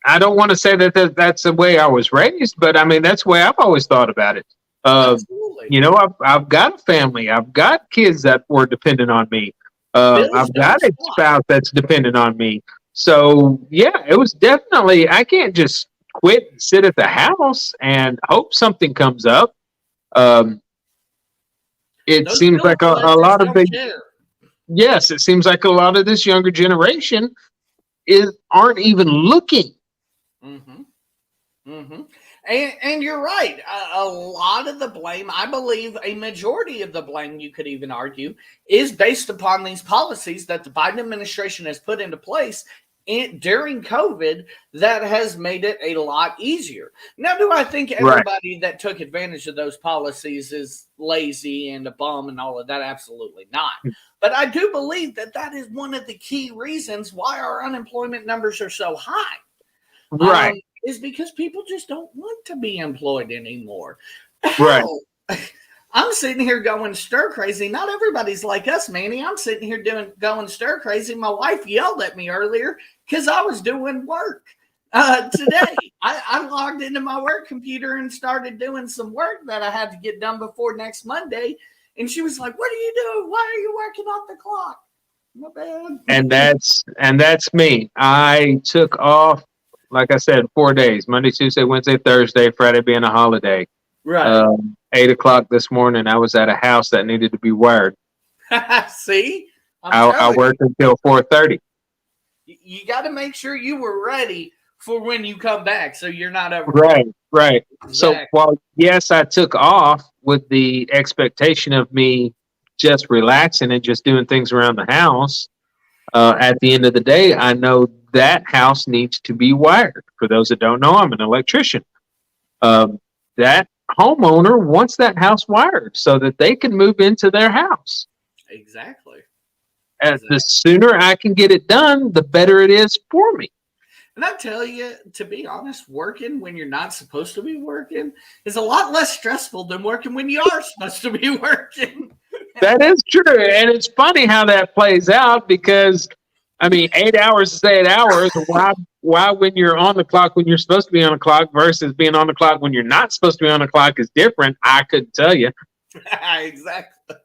I don't want to say that's the way I was raised, but I mean, that's the way I've always thought about it. Absolutely. I've got a family. I've got kids that were dependent on me. I've got a spouse that's dependent on me. So, yeah, it was definitely, I can't just quit and sit at the house and hope something comes up. It seems like a lot of it seems like a lot of this younger generation aren't even looking Mm-hmm. Mm-hmm. And you're right. A lot of the blame, I believe a majority of the blame, you could even argue, is based upon these policies that the Biden administration has put into place during COVID that has made it a lot easier. Now, do I think everybody that took advantage of those policies is lazy and a bum and all of that? Absolutely not. But I do believe that that is one of the key reasons why our unemployment numbers are so high. Right. Is because people just don't want to be employed anymore. Right. Hell, I'm sitting here going stir crazy. Not everybody's like us, Manny. I'm sitting here going stir crazy. My wife yelled at me earlier because I was doing work today. I logged into my work computer and started doing some work that I had to get done before next Monday. And she was like, "What are you doing? Why are you working off the clock?" My bad. And that's me. I took off, like I said, 4 days: Monday, Tuesday, Wednesday, Thursday, Friday being a holiday. Right. 8 o'clock this morning, I was at a house that needed to be wired. See, I worked until 4:30. You got to make sure you were ready for when you come back, so you're not ever Right. Exactly. So while yes, I took off with the expectation of me just relaxing and just doing things around the house, at the end of the day, I know that house needs to be wired. For those that don't know, I'm an electrician. That homeowner wants that house wired so that they can move into their house. Exactly. And the sooner I can get it done, the better it is for me. And I tell you, to be honest, working when you're not supposed to be working is a lot less stressful than working when you are supposed to be working. That is true. And it's funny how that plays out because, I mean, 8 hours is 8 hours. Why when you're on the clock when you're supposed to be on the clock versus being on the clock when you're not supposed to be on the clock is different? I couldn't tell you. Exactly.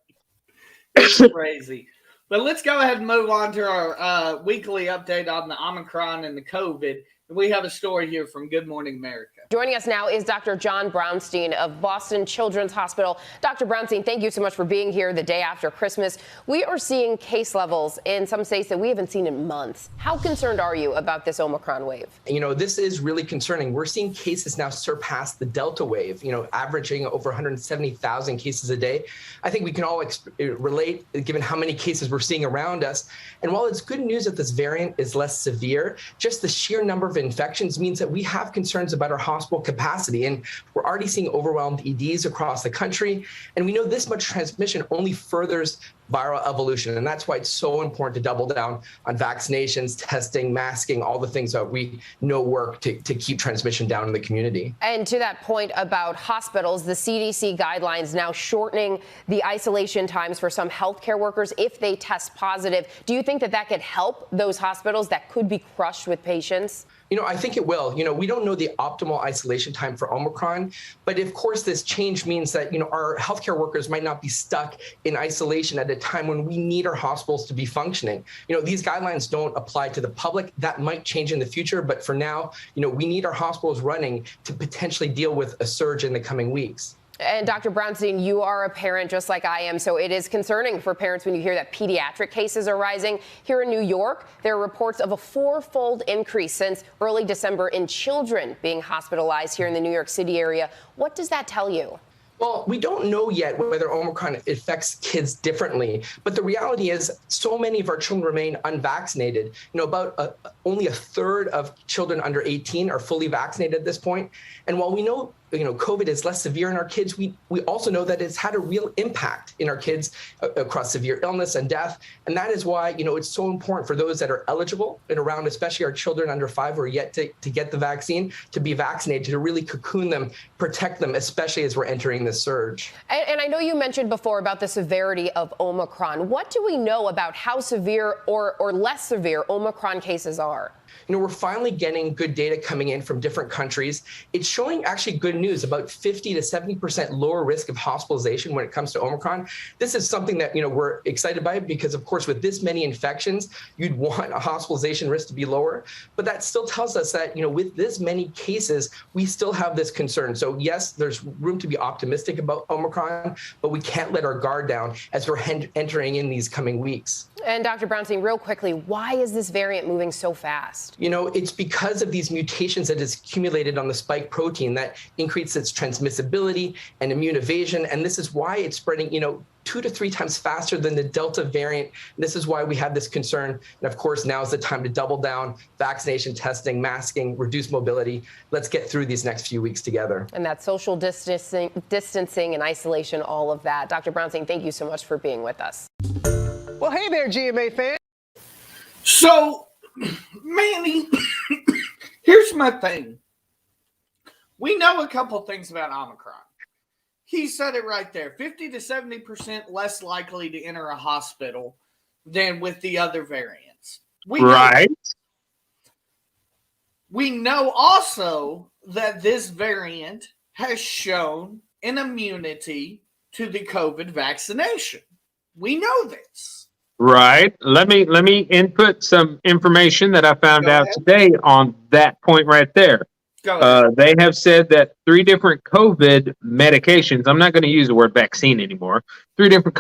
It's crazy. But let's go ahead and move on to our weekly update on the Omicron and the COVID. We have a story here from Good Morning America. Joining us now is Dr. John Brownstein of Boston Children's Hospital. Dr. Brownstein, thank you so much for being here the day after Christmas. We are seeing case levels in some states that we haven't seen in months. How concerned are you about this Omicron wave? You know, this is really concerning. We're seeing cases now surpass the Delta wave, averaging over 170,000 cases a day. I think we can all relate, given how many cases we're seeing around us. And while it's good news that this variant is less severe, just the sheer number of infections means that we have concerns about our hospital capacity. And we're already seeing overwhelmed EDs across the country. And we know this much transmission only furthers viral evolution. And that's why it's so important to double down on vaccinations, testing, masking, all the things that we know work to keep transmission down in the community. And to that point about hospitals, the CDC guidelines now shortening the isolation times for some healthcare workers if they test positive. Do you think that that could help those hospitals that could be crushed with patients? I think it will. We don't know the optimal isolation time for Omicron, but of course this change means that, our healthcare workers might not be stuck in isolation at a time when we need our hospitals to be functioning. These guidelines don't apply to the public. That might change in the future, but for now, we need our hospitals running to potentially deal with a surge in the coming weeks. And Dr. Brownstein, you are a parent just like I am, so it is concerning for parents when you hear that pediatric cases are rising. Here in New York, there are reports of a 4-fold increase since early December in children being hospitalized here in the New York City area. What does that tell you? Well, we don't know yet whether Omicron affects kids differently, but the reality is so many of our children remain unvaccinated. About only a third of children under 18 are fully vaccinated at this point. And while we know COVID is less severe in our kids, we also know that it's had a real impact in our kids across severe illness and death. And that is why, it's so important for those that are eligible and around, especially our children under 5 who are yet to get the vaccine, to be vaccinated, to really cocoon them, protect them, especially as we're entering this surge. And I know you mentioned before about the severity of Omicron. What do we know about how severe or less severe Omicron cases are? We're finally getting good data coming in from different countries. It's showing actually good news, about 50 to 70% lower risk of hospitalization when it comes to Omicron. This is something that, we're excited by because, of course, with this many infections, you'd want a hospitalization risk to be lower. But that still tells us that, with this many cases, we still have this concern. So, yes, there's room to be optimistic about Omicron, but we can't let our guard down as we're entering in these coming weeks. And Dr. Brownstein, real quickly, why is this variant moving so fast? You know, it's because of these mutations that is accumulated on the spike protein that increases its transmissibility and immune evasion. And this is why it's spreading, 2 to 3 times faster than the Delta variant. This is why we have this concern. And of course, now is the time to double down: vaccination, testing, masking, reduce mobility. Let's get through these next few weeks together. And that social distancing and isolation, all of that. Dr. Brownstein, thank you so much for being with us. Well, hey there, GMA fan. So, Manny, here's my thing. We know a couple things about Omicron. He said it right there. 50 to 70% less likely to enter a hospital than with the other variants. Right. We know also that this variant has shown an immunity to the COVID vaccination. We know this. Right. Let me input some information that I found out today on that point right there. They have said that 3 different COVID medications, I'm not going to use the word vaccine anymore, 3 different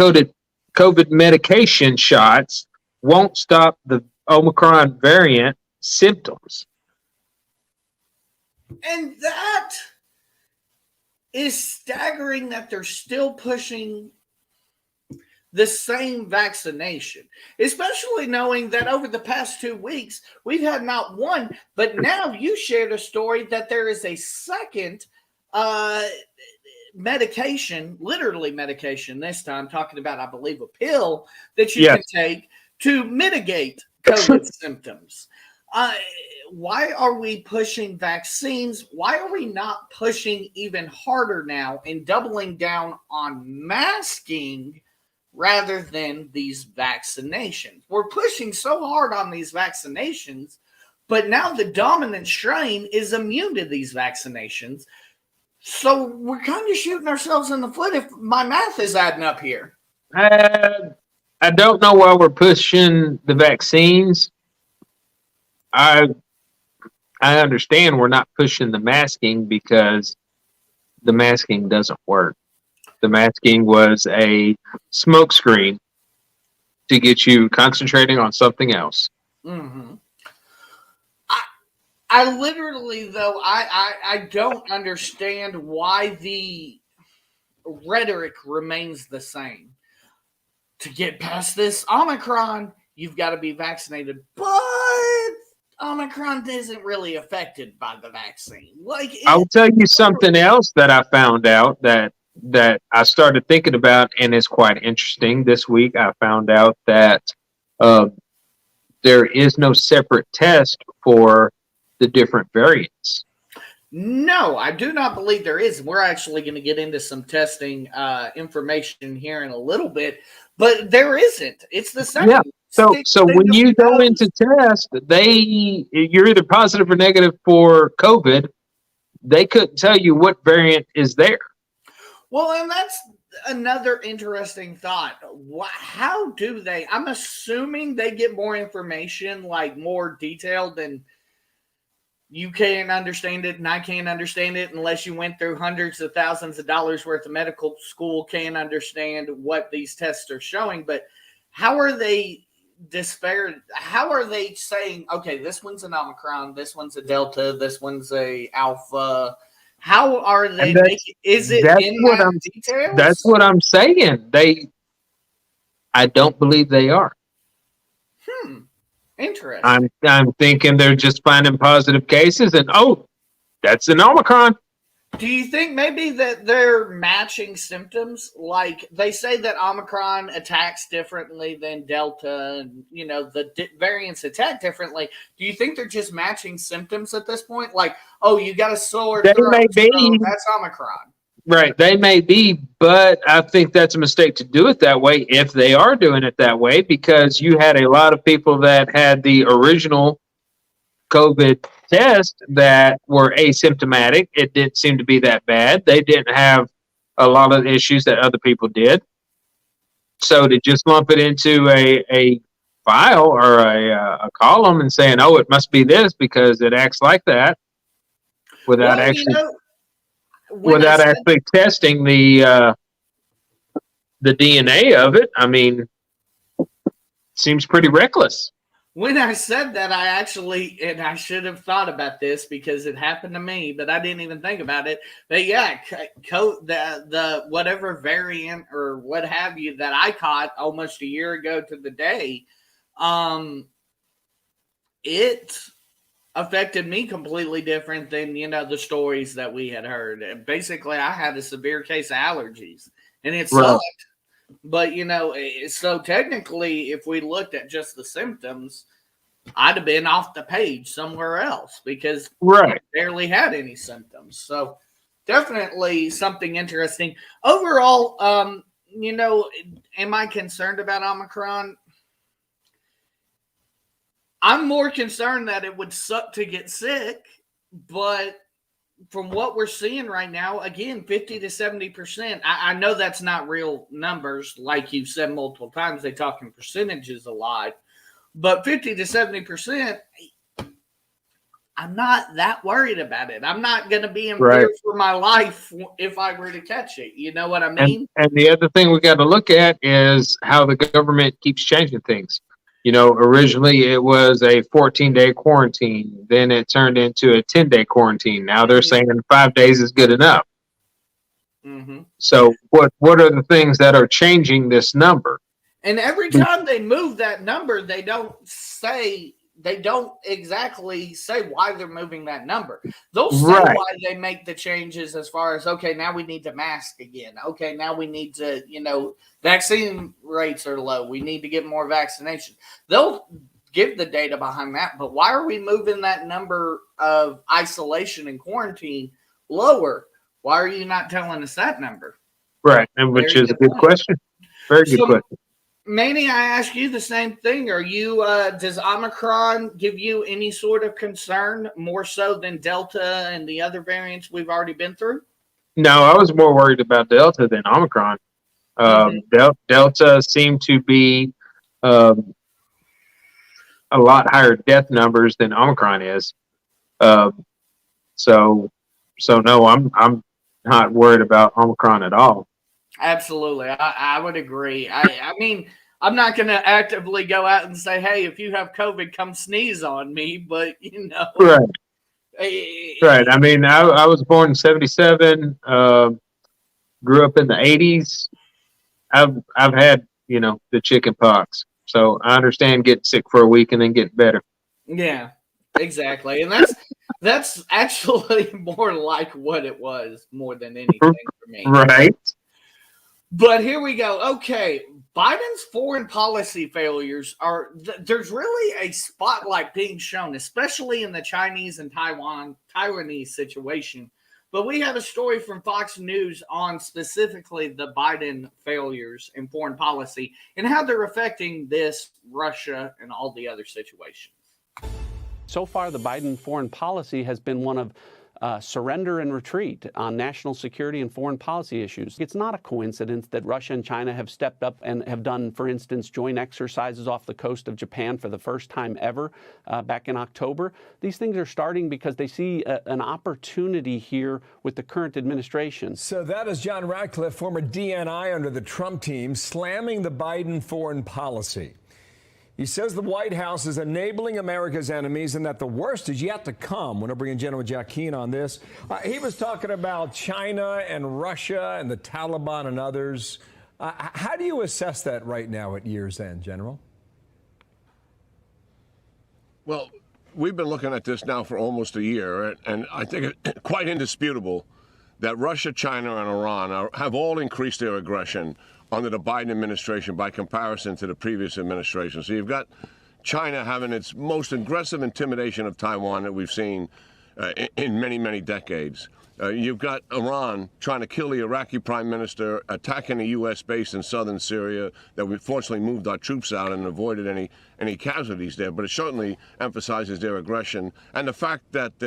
COVID medication shots won't stop the Omicron variant symptoms. And that is staggering that they're still pushing the same vaccination, especially knowing that over the past 2 weeks, we've had not one, but now you shared a story that there is a second medication, literally medication this time, talking about, I believe, a pill that you can take to mitigate COVID symptoms. Why are we pushing vaccines? Why are we not pushing even harder now and doubling down on masking rather than these vaccinations? We're pushing so hard on these vaccinations, but now the dominant strain is immune to these vaccinations. So we're kind of shooting ourselves in the foot if my math is adding up here. I don't know why we're pushing the vaccines. I understand we're not pushing the masking because the masking doesn't work. The masking was a smokescreen to get you concentrating on something else. Mm-hmm. I literally, though, I don't understand why the rhetoric remains the same. To get past this Omicron, you've got to be vaccinated. But Omicron isn't really affected by the vaccine. I'll tell you something else that I found out that I started thinking about, and is quite interesting. This week, I found out that there is no separate test for the different variants. No, I do not believe there is. We're actually going to get into some testing information here in a little bit, but there isn't. It's the same. Yeah. So when you go into test, you're either positive or negative for COVID. They couldn't tell you what variant is there. Well, and that's another interesting thought. How do they? I'm assuming they get more information, like more detailed than you can't understand it and I can't understand it unless you went through hundreds of thousands of dollars worth of medical school can't understand what these tests are showing. But how are they how are they saying, okay, this one's an Omicron, this one's a Delta, this one's a Alpha? How are they making, is it in that details? That's what I'm saying. I don't believe they are. Interesting. I'm thinking they're just finding positive cases and that's an Omicron. Do you think maybe that they're matching symptoms? Like they say that Omicron attacks differently than Delta, and the variants attack differently. Do you think they're just matching symptoms at this point? Like, you got a sore throat, that's Omicron. Right, they may be, but I think that's a mistake to do it that way if they are doing it that way, because you had a lot of people that had the original COVID test that were asymptomatic. It didn't seem to be that bad. They didn't have a lot of issues that other people did. So to just lump it into a file or a column and saying, it must be this because it acts like that, without actually testing the DNA of it. I mean, seems pretty reckless. When I said that, I should have thought about this because it happened to me, but I didn't even think about it. But yeah, the whatever variant or what have you that I caught almost a year ago to the day, it affected me completely different than, the stories that we had heard. Basically, I had a severe case of allergies, and it sucked. But, so technically, if we looked at just the symptoms, I'd have been off the page somewhere else because I barely had any symptoms. So definitely something interesting. Overall, am I concerned about Omicron? I'm more concerned that it would suck to get sick, but from what we're seeing right now, again, 50 to 70%. I know that's not real numbers. Like you've said multiple times, they talk in percentages a lot. But 50 to 70%, I'm not that worried about it. I'm not going to be in fear for my life if I were to catch it. You know what I mean? And the other thing we got to look at is how the government keeps changing things. Originally it was a 14-day quarantine. Then it turned into a 10-day quarantine. Now they're saying 5 days is good enough. Mm-hmm. So what are the things that are changing this number? And every time they move that number, they don't exactly say why they're moving that number. They'll say why they make the changes as far as, okay, now we need to mask again. Okay, now we need to, vaccine rates are low. We need to get more vaccination. They'll give the data behind that, but why are we moving that number of isolation and quarantine lower? Why are you not telling us that number? Right, and which is a good question. Very good question. Manny, I ask you the same thing. Are you, does Omicron give you any sort of concern more so than Delta and the other variants we've already been through? No, I was more worried about Delta than Omicron. Delta seemed to be a lot higher death numbers than Omicron is. So no, I'm not worried about Omicron at all. Absolutely. I would agree. I mean, I'm not going to actively go out and say, hey, if you have COVID, come sneeze on me. But, Right. I mean, I was born in 1977, grew up in the 1980s. I've had, the chicken pox. So I understand getting sick for a week and then getting better. Yeah, exactly. And that's actually more like what it was more than anything for me. Right. But here we go. Okay, Biden's foreign policy failures there's really a spotlight being shown, especially in the Chinese and Taiwanese situation. But we have a story from Fox News on specifically the Biden failures in foreign policy and how they're affecting this, Russia, and all the other situations. So far, the Biden foreign policy has been one of surrender and retreat on national security and foreign policy issues. It's not a coincidence that Russia and China have stepped up and have done, for instance, joint exercises off the coast of Japan for the first time ever back in October. These things are starting because they see an opportunity here with the current administration. So that is John Ratcliffe, former DNI under the Trump team, slamming the Biden foreign policy. He says the White House is enabling America's enemies and that the worst is yet to come. We're going to bring in General Jack Keane on this. He was talking about China and Russia and the Taliban and others. How do you assess that right now at year's end, General? Well, we've been looking at this now for almost a year, and I think it's quite indisputable that Russia, China, and Iran have all increased their aggression under the Biden administration by comparison to the previous administration. So you've got China having its most aggressive intimidation of Taiwan that we've seen in many, many decades. You've got Iran trying to kill the Iraqi prime minister, attacking a U.S. base in southern Syria that we fortunately moved our troops out and avoided any casualties there. But it certainly emphasizes their aggression and the fact that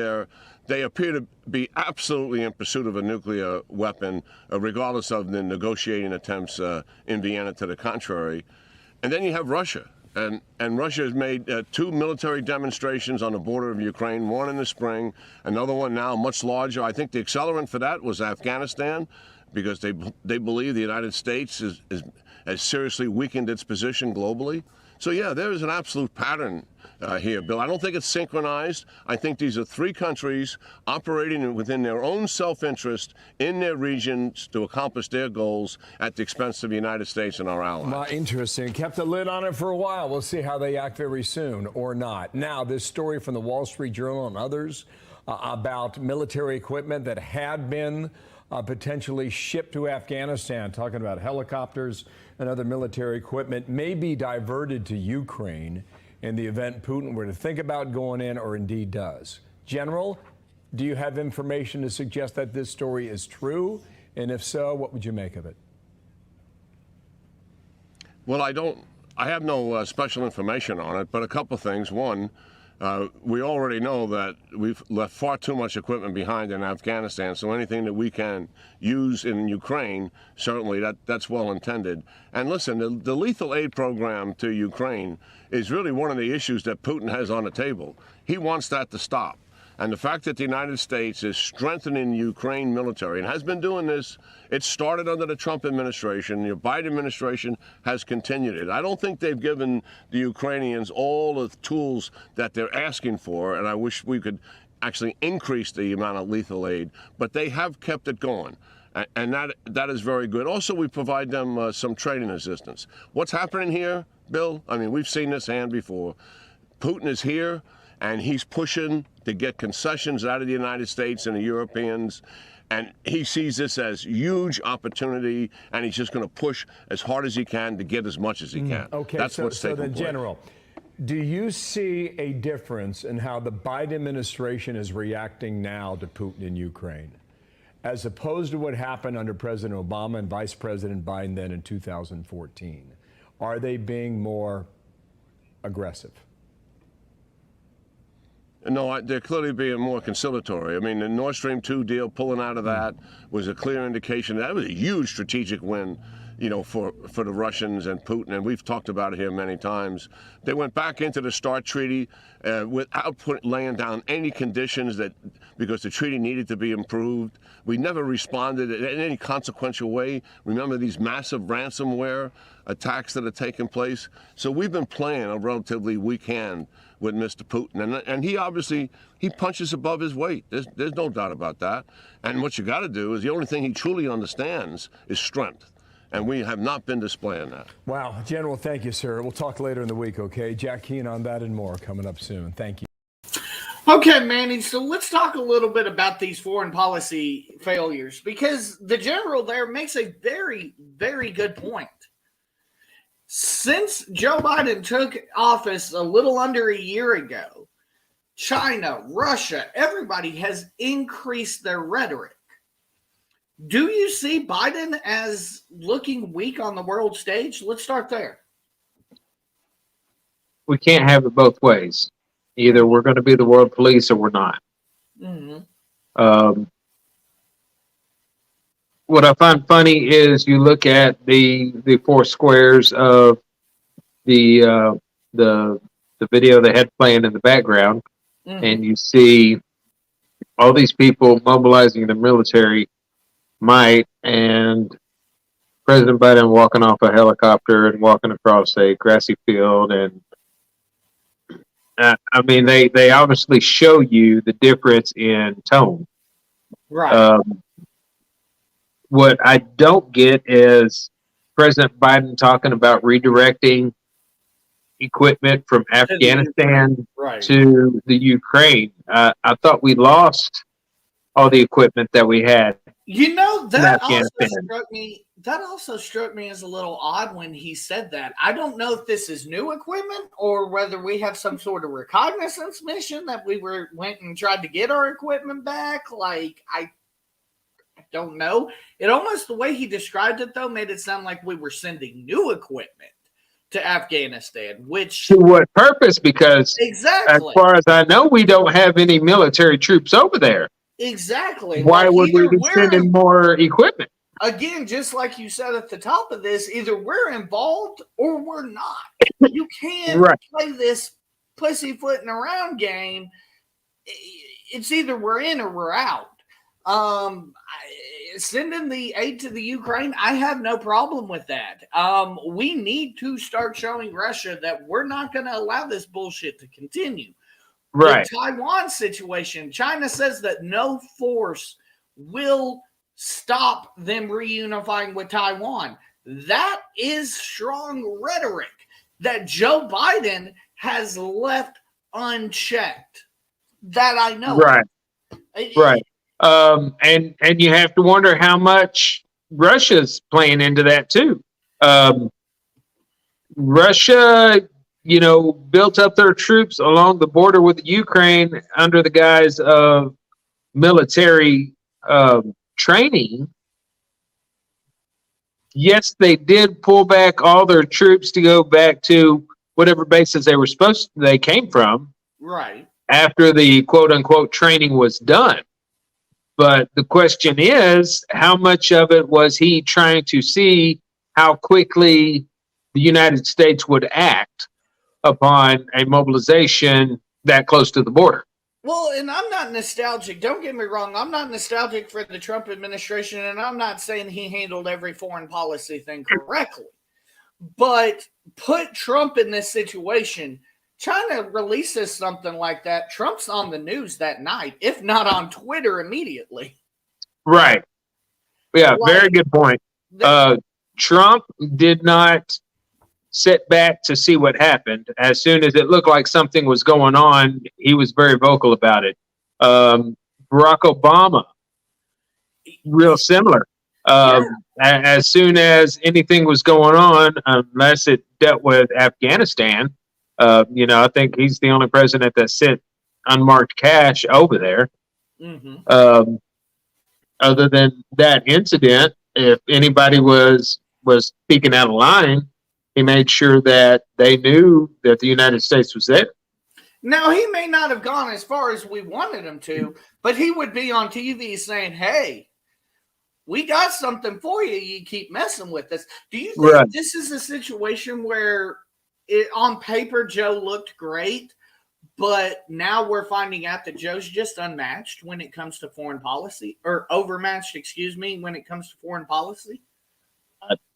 they appear to be absolutely in pursuit of a nuclear weapon, regardless of the negotiating attempts in Vienna to the contrary. And then you have Russia. And Russia has made 2 military demonstrations on the border of Ukraine, one in the spring, another one now much larger. I think the accelerant for that was Afghanistan, because they believe the United States has seriously weakened its position globally. So, yeah, there is an absolute pattern here, Bill. I don't think it's synchronized. I think these are three countries operating within their own self-interest in their regions to accomplish their goals at the expense of the United States and our allies. Well, interesting. Kept a lid on it for a while. We'll see how they act very soon or not. Now, this story from the Wall Street Journal and others about military equipment that had been potentially shipped to Afghanistan, talking about helicopters and other military equipment, may be diverted to Ukraine in the event Putin were to think about going in or indeed does. General, do you have information to suggest that this story is true? And if so, what would you make of it? Well, I have no special information on it, but a couple things. One, we already know that we've left far too much equipment behind in Afghanistan, so anything that we can use in Ukraine, certainly that's well intended. And listen, the lethal aid program to Ukraine is really one of the issues that Putin has on the table. He wants that to stop. And the fact that the United States is strengthening the Ukraine military and has been doing this, it started under the Trump administration. The Biden administration has continued it. I don't think they've given the Ukrainians all the tools that they're asking for, and I wish we could actually increase the amount of lethal aid, but they have kept it going. And that is very good. Also, we provide them some training assistance. What's happening here, Bill? I mean, we've seen this hand before. Putin is here, and he's pushing to get concessions out of the United States and the Europeans. And he sees this as huge opportunity, and he's just going to push as hard as he can to get as much as he can. Okay, that's what's taking then, place. General, do you see a difference in how the Biden administration is reacting now to Putin in Ukraine, as opposed to what happened under President Obama and Vice President Biden then in 2014? Are they being more aggressive? No, they're clearly being more conciliatory. I mean, the Nord Stream 2 deal, pulling out of that was a clear indication. That was a huge strategic win, you know, for the Russians and Putin, and we've talked about it here many times. They went back into the START treaty without laying down any conditions because the treaty needed to be improved. We never responded in any consequential way. Remember these massive ransomware attacks that have taken place? So we've been playing a relatively weak hand with Mr. Putin, and he obviously punches above his weight. There's no doubt about that. And what you got to do is the only thing he truly understands is strength. And we have not been displaying that. Wow. General, thank you, sir. We'll talk later in the week, okay? Jack Keane on that and more coming up soon. Thank you. Okay, Manny, so let's talk a little bit about these foreign policy failures, because the general there makes a very, very good point. Since Joe Biden took office a little under a year ago, China, Russia, everybody has increased their rhetoric. Do you see Biden as looking weak on the world stage? Let's start there. We can't have it both ways. Either we're going to be the world police or we're not. Mm-hmm. What I find funny is you look at the four squares of the video they had playing in the background, and you see all these people mobilizing the military might, and President Biden walking off a helicopter and walking across a grassy field, and I mean they obviously show you the difference in tone. Right. What I don't get is President Biden talking about redirecting equipment from Afghanistan to the Ukraine. I thought we lost all the equipment that we had. You know, that also struck me as a little odd when he said that. I don't know if this is new equipment or whether we have some sort of reconnaissance mission that we went and tried to get our equipment back. Like, I don't know. It almost, the way he described it, though, made it sound like we were sending new equipment to Afghanistan, which... To what purpose? Because exactly, as far as I know, we don't have any military troops over there. Exactly. Why would we be sending more equipment? Again, just like you said at the top of this, either we're involved or we're not. You can't play this pussyfooting around game. It's either we're in or we're out. Sending the aid to the Ukraine, I have no problem with that. We need to start showing Russia that we're not going to allow this bullshit to continue. Right. The Taiwan situation, China says that no force will stop them reunifying with Taiwan. That is strong rhetoric that Joe Biden has left unchecked. That I know. Right. Right. And you have to wonder how much Russia's playing into that too. Russia, built up their troops along the border with Ukraine under the guise of military training. Yes, they did pull back all their troops to go back to whatever bases they came from. Right. After the quote unquote training was done. But the question is, how much of it was he trying to see how quickly the United States would act upon a mobilization that close to the border? Well, and I'm not nostalgic. Don't get me wrong. I'm not nostalgic for the Trump administration, and I'm not saying he handled every foreign policy thing correctly. But put Trump in this situation, China releases something like that, Trump's on the news that night, if not on Twitter immediately. Right. Yeah, very good point. Trump did not sit back to see what happened. As soon as it looked like something was going on, he was very vocal about it. Barack Obama, real similar. As soon as anything was going on, unless it dealt with Afghanistan, I think he's the only president that sent unmarked cash over there. Mm-hmm. Other than that incident, if anybody was speaking out of line, he made sure that they knew that the United States was there. Now, he may not have gone as far as we wanted him to, but he would be on TV saying, hey, we got something for you. You keep messing with us. Do you think this is a situation where on paper Joe looked great, but now we're finding out that Joe's just unmatched when it comes to foreign policy, or overmatched, when it comes to foreign policy?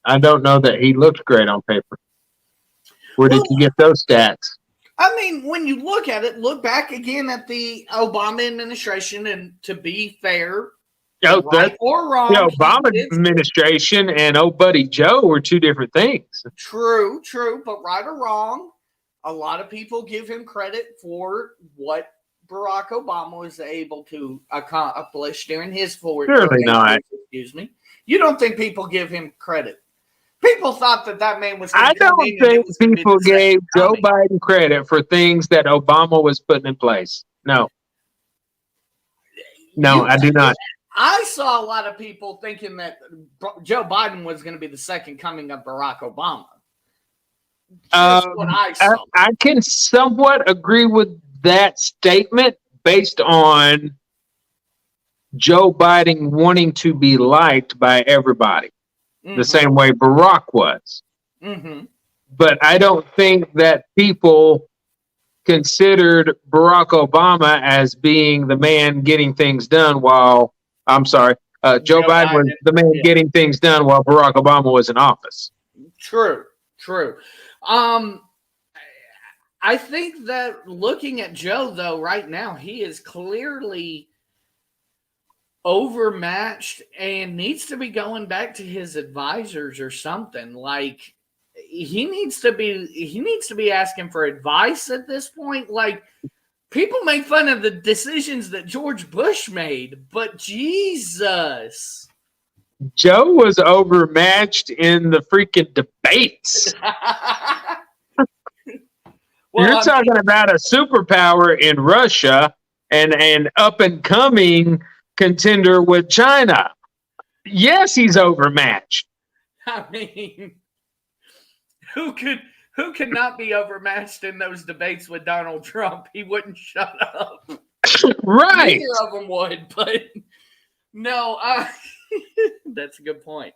I don't know that he looked great on paper. Where did you get those stats? I mean, when you look at it, look back again at the Obama administration, and to be fair, right or wrong, the Obama administration and old buddy Joe were two different things. True, but right or wrong, a lot of people give him credit for what Barack Obama was able to accomplish during his Surely not. You don't think people give him credit? People thought that man was. I don't think people gave Joe Biden credit for things that Obama was putting in place. No, I do not. I saw a lot of people thinking that Joe Biden was going to be the second coming of Barack Obama. What I saw. I can somewhat agree with that statement based on Joe Biden wanting to be liked by everybody, the same way Barack was. Mm-hmm. But I don't think that people considered Barack Obama as being the man getting things done while, Joe Biden was the man getting things done while Barack Obama was in office. True. I think that looking at Joe, though, right now, he is clearly overmatched and needs to be going back to his advisors or something. Like, he needs to be asking for advice at this point. Like, people make fun of the decisions that George Bush made, but Jesus. Joe was overmatched in the freaking debates. You're talking about a superpower in Russia and an up-and-coming contender with China. Yes, he's overmatched. I mean, who could not be overmatched in those debates with Donald Trump? He wouldn't shut up. Right. Neither of them would, but no, that's a good point.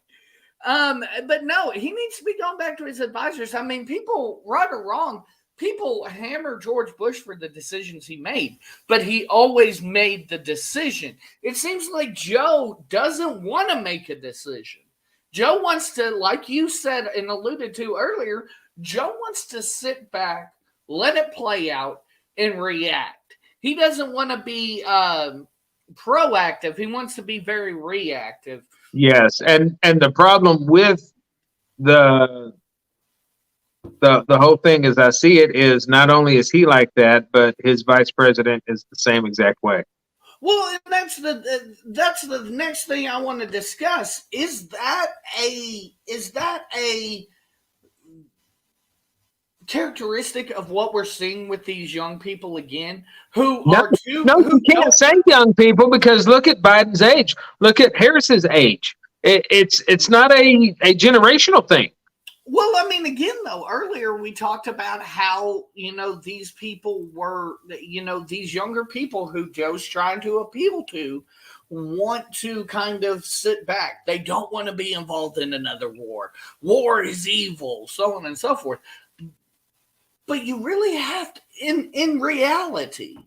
But no, he needs to be going back to his advisors. I mean, people, right or wrong, people hammer George Bush for the decisions he made, but he always made the decision. It seems like Joe doesn't want to make a decision. Joe wants to, like you said and alluded to earlier, Joe wants to sit back, let it play out, and react. He doesn't want to be proactive. He wants to be very reactive. Yes, and the problem with the whole thing, as I see it, is not only is he like that, but his vice president is the same exact way. Well, and that's the next thing I want to discuss. Is that a characteristic of what we're seeing with these young people again, who No, are too? no, Who you can't say young people, because look at Biden's age. Look at Harris's age. It's not a generational thing. Well, I mean, again, though, earlier we talked about how, these people were, these younger people who Joe's trying to appeal to want to kind of sit back. They don't want to be involved in another war. War is evil, so on and so forth. But you really have to, in reality,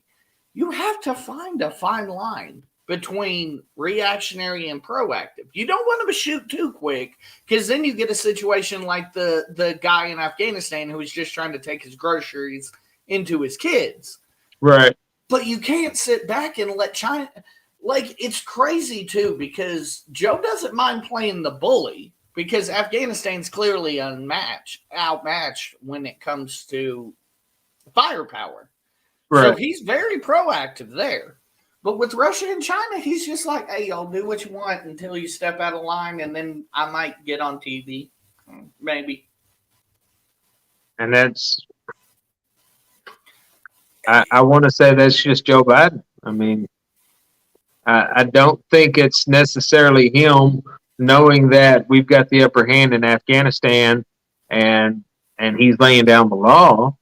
you have to find a fine line between reactionary and proactive. You don't want to shoot too quick, because then you get a situation like the guy in Afghanistan who was just trying to take his groceries into his kids. Right. But you can't sit back and let China, it's crazy too, because Joe doesn't mind playing the bully, because Afghanistan's clearly outmatched when it comes to firepower. Right. So he's very proactive there. But with Russia and China, he's just like, hey, y'all do what you want until you step out of line, and then I might get on TV. Maybe. And that's, I want to say that's just Joe Biden. I mean, I don't think it's necessarily him knowing that we've got the upper hand in Afghanistan and he's laying down the law.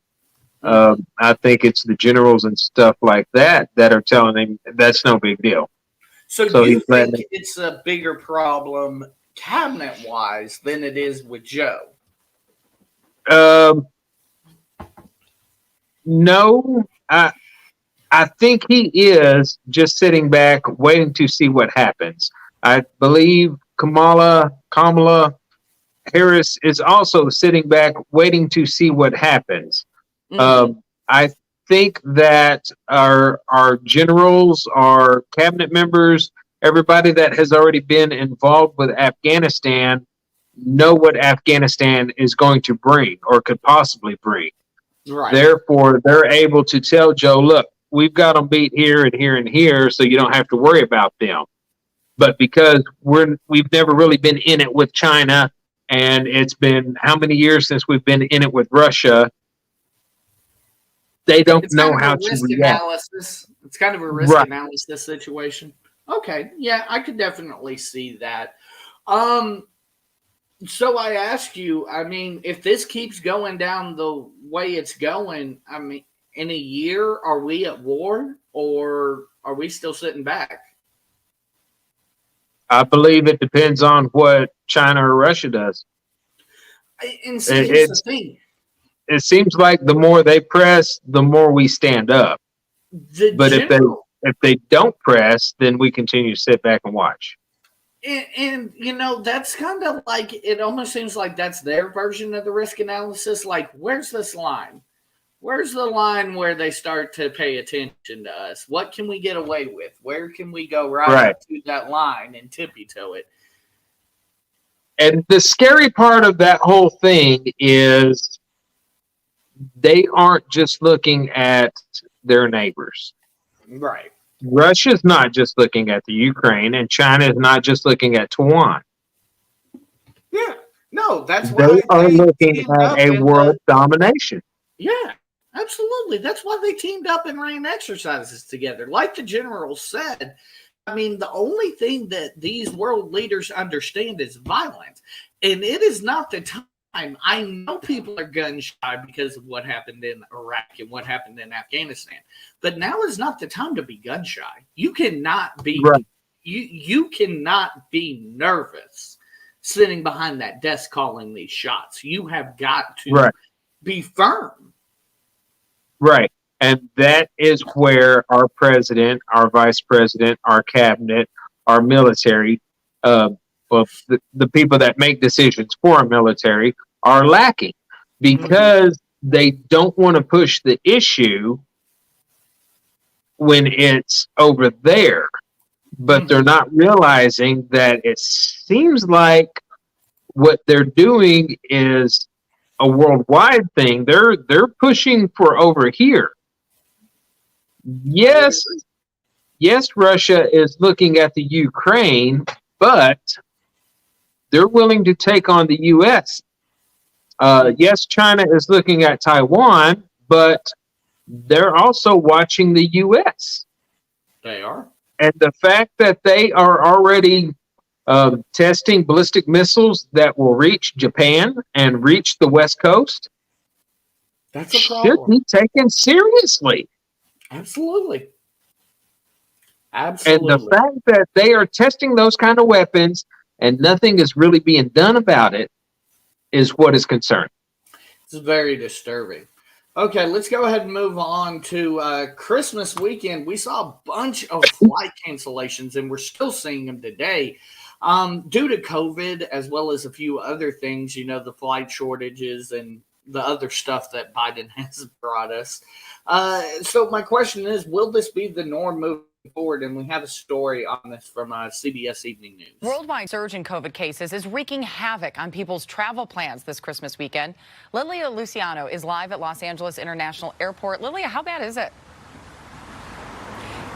I think it's the generals and stuff like that are telling him that's no big deal. So do you think it's a bigger problem cabinet-wise than it is with Joe? No, I think he is just sitting back, waiting to see what happens. I believe Kamala Harris is also sitting back, waiting to see what happens. Mm-hmm. I think that our generals, our cabinet members, everybody that has already been involved with Afghanistan know what Afghanistan is going to bring or could possibly bring. Right. Therefore, they're able to tell Joe, look, we've got them beat here and here and here, so you don't have to worry about them. But because we've never really been in it with China, and it's been how many years since we've been in it with Russia, they don't know how to react. It's kind of a risk analysis situation. Okay, yeah, I could definitely see that. So I ask you, I mean, if this keeps going down the way it's going, I mean, in a year, are we at war, or are we still sitting back? I believe it depends on what China or Russia does. And see, here's the thing. It seems like the more they press, the more we stand up. If they don't press, then we continue to sit back and watch. And that's kind of like, it almost seems like that's their version of the risk analysis. Like, where's this line? Where's the line where they start to pay attention to us? What can we get away with? Where can we go right up to that line and tippy-toe it? And the scary part of that whole thing is they aren't just looking at their neighbors. Right. Russia's not just looking at the Ukraine, and China is not just looking at Taiwan. Yeah. No, that's why they are looking at a world domination. Yeah, absolutely. That's why they teamed up and ran exercises together. Like the general said, I mean, the only thing that these world leaders understand is violence. And it is not the time. I know people are gun shy because of what happened in Iraq and what happened in Afghanistan. But now is not the time to be gun shy. You cannot be you cannot be nervous sitting behind that desk calling these shots. You have got to be firm. Right. And that is where our president, our vice president, our cabinet, our military, well, the people that make decisions for our military are lacking because they don't want to push the issue when it's over there. But they're not realizing that it seems like what they're doing is a worldwide thing. They're pushing for over here. Yes, Russia is looking at the Ukraine, but they're willing to take on the U.S. Yes, China is looking at Taiwan, but they're also watching the U.S. They are. And the fact that they are already testing ballistic missiles that will reach Japan and reach the West Coast, that's a should problem. be taken seriously. Absolutely. And the fact that they are testing those kind of weapons and nothing is really being done about it is what is concerning. It's very disturbing. Okay, let's go ahead and move on to Christmas weekend. We saw a bunch of flight cancellations, and we're still seeing them today due to COVID, as well as a few other things, the flight shortages and the other stuff that Biden has brought us. So my question is, will this be the norm moving forward? And we have a story on this from CBS Evening News. Worldwide surge in COVID cases is wreaking havoc on people's travel plans this Christmas weekend. Lilia Luciano is live at Los Angeles International Airport. Lilia, how bad is it?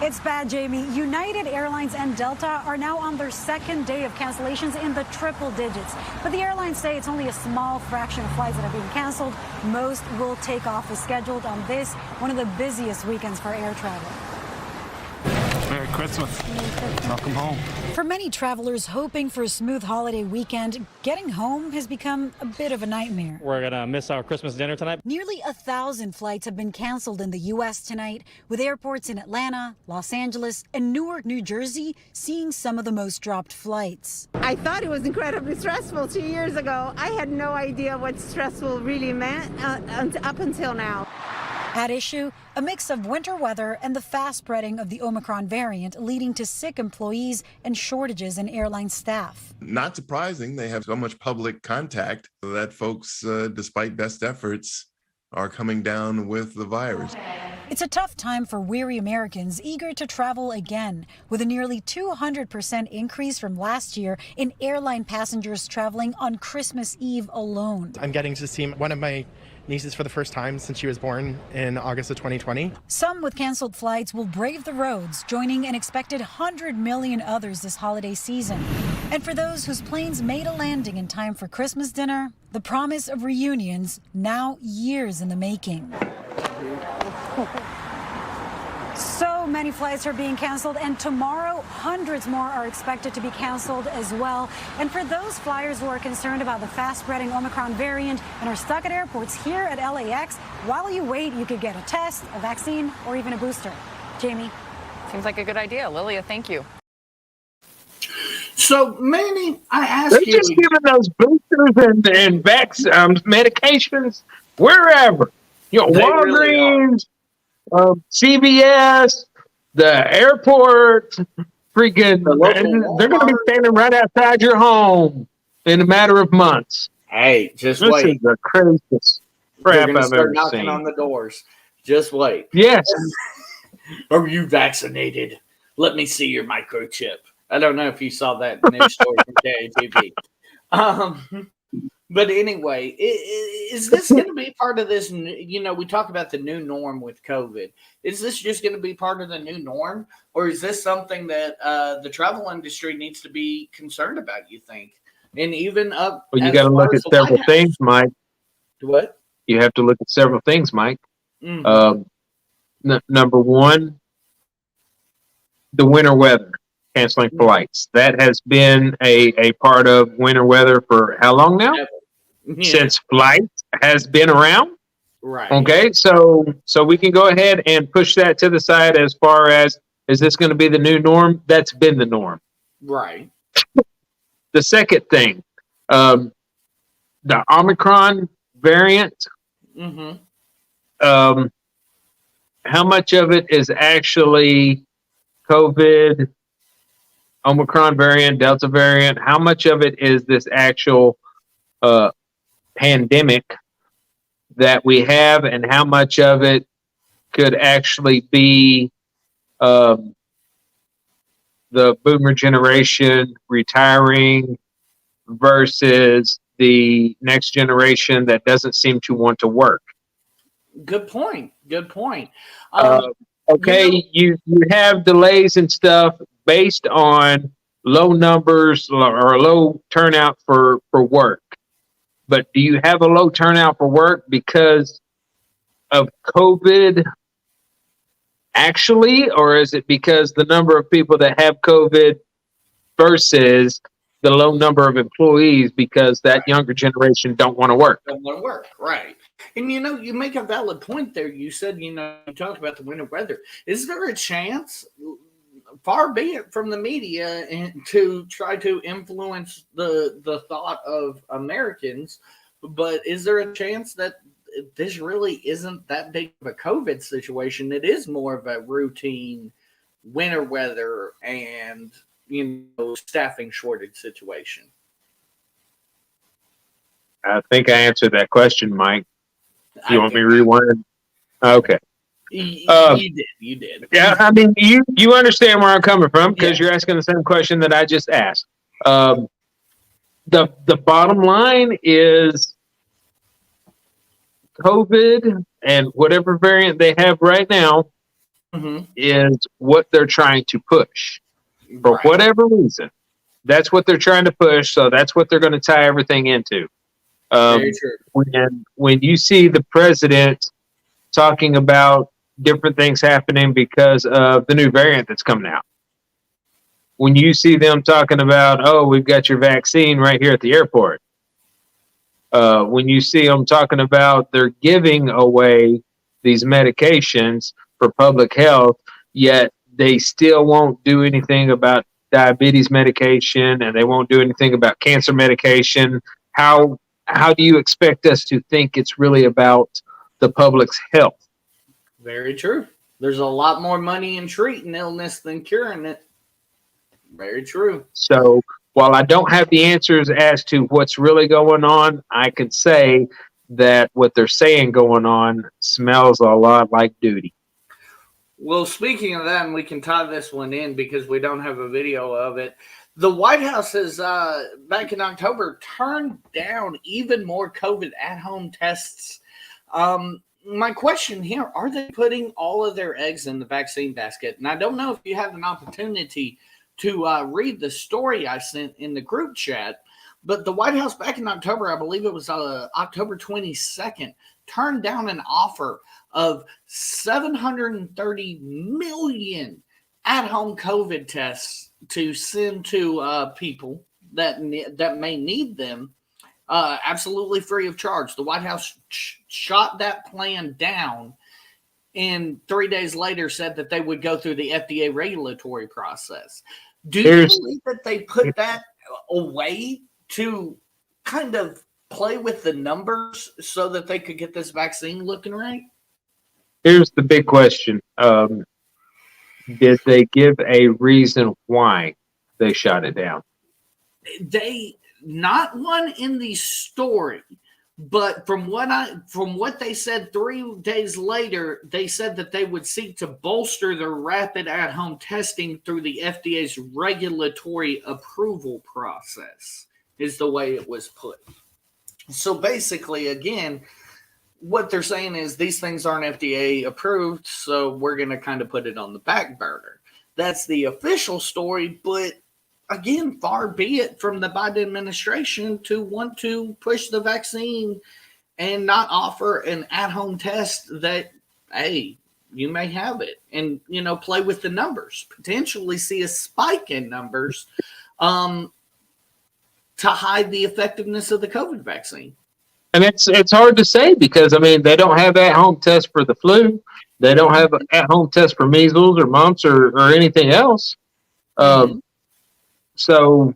It's bad, Jamie. United Airlines and Delta are now on their second day of cancellations in the triple digits. But the airlines say it's only a small fraction of flights that are being canceled. Most will take off as scheduled on this, one of the busiest weekends for air travel. Merry Christmas. Welcome home. For many travelers hoping for a smooth holiday weekend, getting home has become a bit of a nightmare. We're going to miss our Christmas dinner tonight. Nearly 1,000 flights have been canceled in the U.S. tonight, with airports in Atlanta, Los Angeles, and Newark, New Jersey seeing some of the most dropped flights. I thought it was incredibly stressful 2 years ago. I had no idea what stressful really meant up until now. At issue, a mix of winter weather and the fast spreading of the Omicron variant, leading to sick employees and shortages in airline staff. Not surprising, they have so much public contact that folks, despite best efforts, are coming down with the virus. It's a tough time for weary Americans eager to travel again, with a nearly 200% increase from last year in airline passengers traveling on Christmas Eve alone. I'm getting to see one of my nieces for the first time since she was born in August of 2020. Some with canceled flights will brave the roads, joining an expected 100 million others this holiday season. And for those whose planes made a landing in time for Christmas dinner, the promise of reunions now years in the making. So many flights are being canceled, and tomorrow hundreds more are expected to be canceled as well. And for those flyers who are concerned about the fast-spreading Omicron variant and are stuck at airports here at LAX, while you wait, you could get a test, a vaccine, or even a booster. Jamie? Seems like a good idea. Lilia, thank you. So, Manny, I ask They're you. just giving those boosters and medications wherever. Walgreens, CVS, the airport, freaking, they're going to be standing right outside your home in a matter of months. Hey, just this wait. This is the craziest crap I've ever knocking seen. on the doors. Just wait. Yes. Are you vaccinated? Let me see your microchip. I don't know if you saw that news story from KATV. But anyway, is this going to be part of this? We talk about the new norm with COVID. Is this just going to be part of the new norm? Or is this something that the travel industry needs to be concerned about, you think? And even up. Well, you got to look at several things, Mike. What? You have to look at several things, Mike. Mm-hmm. Number one, the winter weather. Canceling flights. That has been a part of winter weather for how long now? Yeah. Since flight has been around. Right. Okay, so we can go ahead and push that to the side as far as, is this going to be the new norm? That's been the norm. Right. The second thing, the Omicron variant. Mm-hmm. how much of it is actually COVID, Omicron variant, Delta variant? How much of it is this actual pandemic that we have, and how much of it could actually be the boomer generation retiring versus the next generation that doesn't seem to want to work? Good point. Good point. Okay, you have delays and stuff based on low numbers or low turnout for work. But do you have a low turnout for work because of COVID actually, or is it because the number of people that have COVID versus the low number of employees because that younger generation don't want to work? Don't want to work, right. And you make a valid point there. You said, you talked about the winter weather. Is there a chance, far be it from the media, to try to influence the thought of Americans, but is there a chance that this really isn't that big of a COVID situation? It is more of a routine winter weather and staffing shortage situation. I think I answered that question, Mike. You want me to rewind? Okay. You did. Yeah, I mean, you understand where I'm coming from because you're asking the same question that I just asked. The bottom line is COVID and whatever variant they have right now is what they're trying to push for whatever reason. That's what they're trying to push, so that's what they're going to tie everything into. Very true. When you see the president talking about different things happening because of the new variant that's coming out, when you see them talking about, oh, we've got your vaccine right here at the airport, when you see them talking about they're giving away these medications for public health, yet they still won't do anything about diabetes medication and they won't do anything about cancer medication, how do you expect us to think it's really about the public's health? Very true. There's a lot more money in treating illness than curing it. Very true. So while I don't have the answers as to what's really going on, I can say that what they're saying going on smells a lot like duty. Well, speaking of that, and we can tie this one in because we don't have a video of it. The White House has, back in October, turned down even more COVID at-home tests. My question here, are they putting all of their eggs in the vaccine basket? And I don't know if you had an opportunity to read the story I sent in the group chat, but the White House back in October, I believe it was October 22nd, turned down an offer of 730 million at-home COVID tests to send to people that may need them, absolutely free of charge. The White House shot that plan down, and 3 days later said that they would go through the FDA regulatory process. Do you believe that they put that away to kind of play with the numbers so that they could get this vaccine looking right? Here's the big question. Did they give a reason why they shot it down? Not one in the story, but from what they said 3 days later, they said that they would seek to bolster their rapid at-home testing through the FDA's regulatory approval process, is the way it was put. So basically, again, what they're saying is these things aren't FDA approved, so we're going to kind of put it on the back burner. That's the official story, but again, far be it from the Biden administration to want to push the vaccine and not offer an at-home test that, hey, you may have it, and play with the numbers, potentially see a spike in numbers to hide the effectiveness of the COVID vaccine. And it's hard to say because, they don't have at-home tests for the flu. They don't have an at-home test for measles or mumps or anything else. So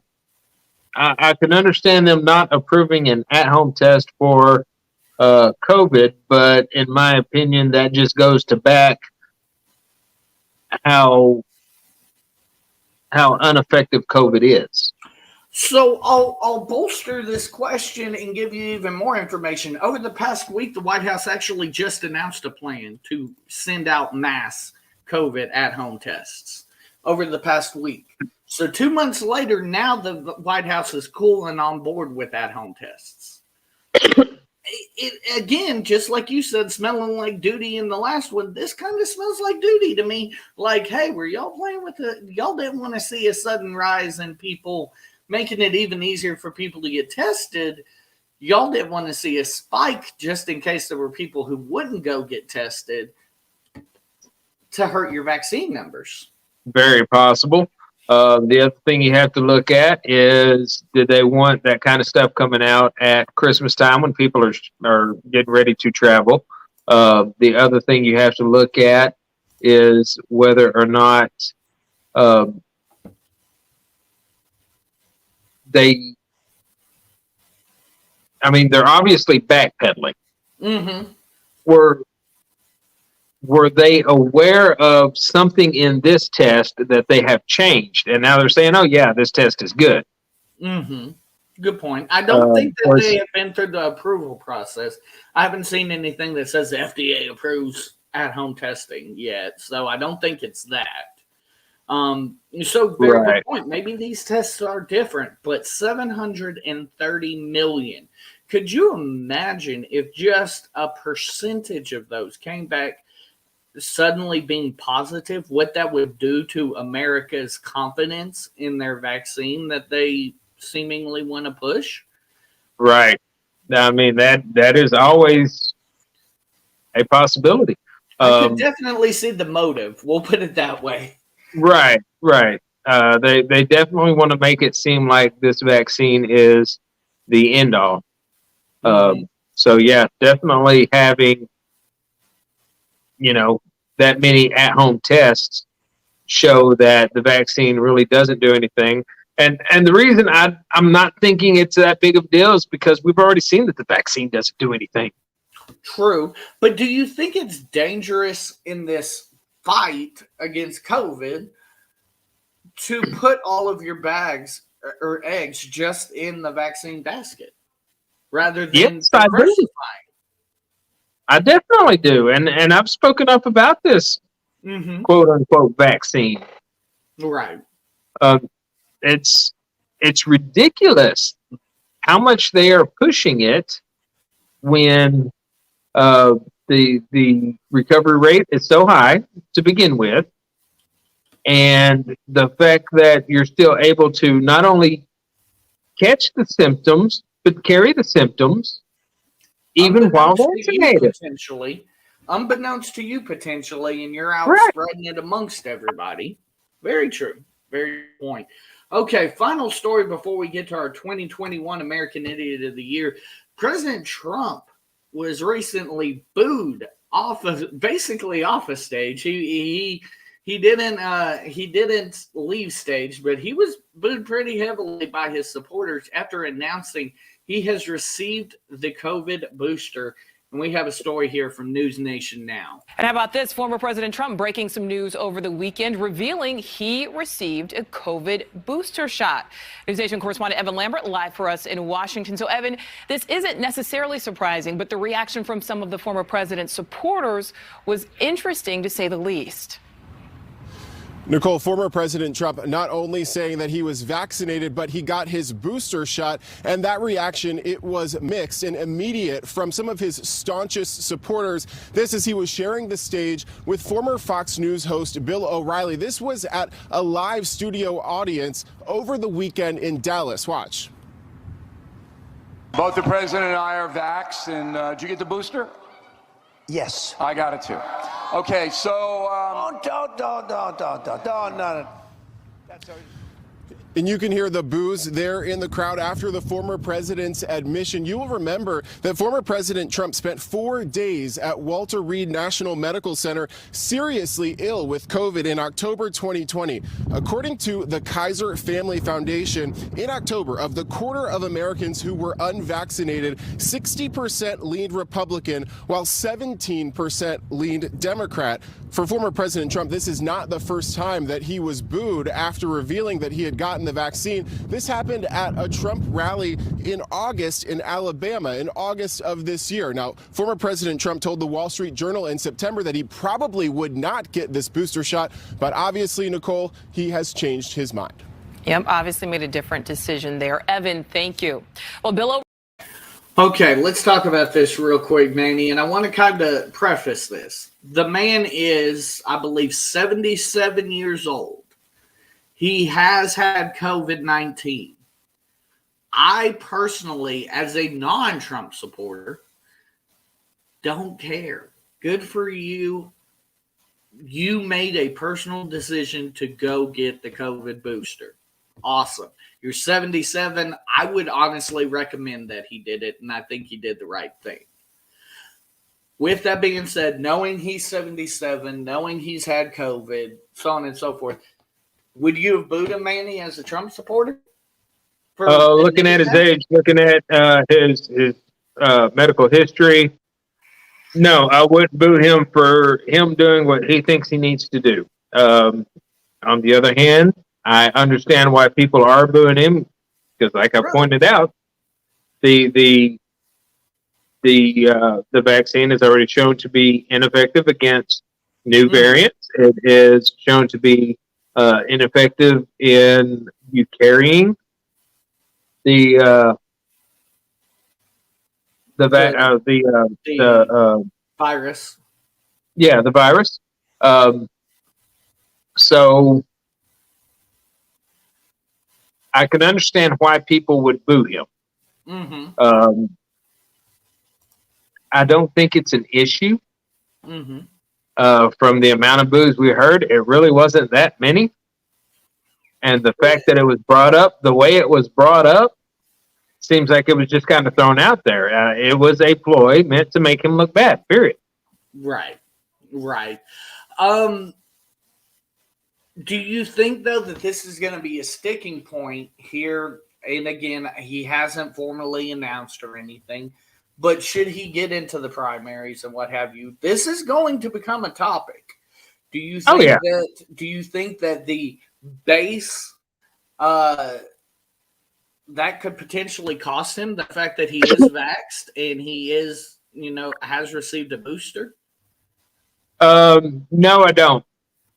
I can understand them not approving an at-home test for COVID, but in my opinion, that just goes to back how ineffective COVID is. So I'll bolster this question and give you even more information. Over the past week, the White House actually just announced a plan to send out mass COVID at-home tests over the past week. So 2 months later, now the White House is cool and on board with at-home tests. It again, just like you said, smelling like duty in the last one, this kind of smells like duty to me. Like, hey, were y'all playing with y'all didn't want to see a sudden rise in people making it even easier for people to get tested. Y'all didn't want to see a spike just in case there were people who wouldn't go get tested to hurt your vaccine numbers. Very possible. The other thing you have to look at is, did they want that kind of stuff coming out at Christmas time when people are getting ready to travel? The other thing you have to look at is whether or not they're obviously backpedaling. Mm-hmm. Were they aware of something in this test that they have changed? And now they're saying, oh, yeah, this test is good. Mm-hmm. Good point. I don't think that they have been through the approval process. I haven't seen anything that says the FDA approves at-home testing yet. So I don't think it's that. So very good point. Maybe these tests are different, but 730 million. Could you imagine if just a percentage of those came back suddenly being positive, what that would do to America's confidence in their vaccine that they seemingly want to push? Right. I mean, that is always a possibility. I could definitely see the motive. We'll put it that way. Right. They definitely want to make it seem like this vaccine is the end all. So yeah, definitely having, that many at-home tests show that the vaccine really doesn't do anything. And the reason I'm not thinking it's that big of a deal is because we've already seen that the vaccine doesn't do anything. True. But do you think it's dangerous in this fight against COVID to put all of your bags or eggs just in the vaccine basket rather than diversifying? I definitely do. And I've spoken up about this quote unquote vaccine. Right. It's ridiculous how much they are pushing it when the recovery rate is so high to begin with, and the fact that you're still able to not only catch the symptoms but carry the symptoms even while vaccinated. Unbeknownst to you, potentially, and you're out spreading it amongst everybody. Very true. Very good point. Okay, final story before we get to our 2021 American Idiot of the Year. President Trump was recently booed off of stage. He didn't leave stage, but he was booed pretty heavily by his supporters after announcing he has received the COVID booster. And we have a story here from News Nation Now. And how about this? Former President Trump breaking some news over the weekend, revealing he received a COVID booster shot. News Nation correspondent Evan Lambert live for us in Washington. So, Evan, this isn't necessarily surprising, but the reaction from some of the former president's supporters was interesting, to say the least. Nicole, former President Trump not only saying that he was vaccinated, but he got his booster shot. And that reaction, it was mixed and immediate from some of his staunchest supporters. This as he was sharing the stage with former Fox News host Bill O'Reilly. This was at a live studio audience over the weekend in Dallas. Watch. Both the president and I are vaxxed. And did you get the booster? Yes. I got it too. Okay, so... And you can hear the boos there in the crowd after the former president's admission. You will remember that former President Trump spent 4 days at Walter Reed National Medical Center seriously ill with COVID in October 2020. According to the Kaiser Family Foundation, in October, of the quarter of Americans who were unvaccinated, 60% leaned Republican, while 17% leaned Democrat. For former President Trump, this is not the first time that he was booed after revealing that he had gotten the vaccine. This happened at a Trump rally in August in Alabama, in August of this year. Now, former President Trump told the Wall Street Journal in September that he probably would not get this booster shot, but obviously, Nicole, he has changed his mind. Yep, obviously made a different decision there. Evan, thank you. Well, Bill. Okay, let's talk about this real quick, Manny, and I want to kind of preface this. The man is, I believe, 77 years old. He has had COVID-19. I personally, as a non-Trump supporter, don't care. Good for you. You made a personal decision to go get the COVID booster. Awesome. You're 77. I would honestly recommend that he did it, and I think he did the right thing. With that being said, knowing he's 77, knowing he's had COVID, so on and so forth, would you have booed him, Manny, as a Trump supporter? Looking at his age, looking at his medical history, no, I wouldn't boo him for him doing what he thinks he needs to do. On the other hand, I understand why people are booing him because, like I pointed out, the vaccine is already shown to be ineffective against new variants. It is shown to be ineffective in you carrying the virus. Yeah, the virus. So I can understand why people would boo him. Mm-hmm. I don't think it's an issue. Mm-hmm. From the amount of boos we heard, it really wasn't that many. And the fact that it was brought up, the way it was brought up, seems like it was just kind of thrown out there. It was a ploy meant to make him look bad, period. Right. Do you think, though, that this is going to be a sticking point here? And again, he hasn't formally announced or anything, but should he get into the primaries and what have you, this is going to become a topic. Do you think Do you think that the base that could potentially cost him, the fact that he is vaxxed and he is, has received a booster? No, I don't.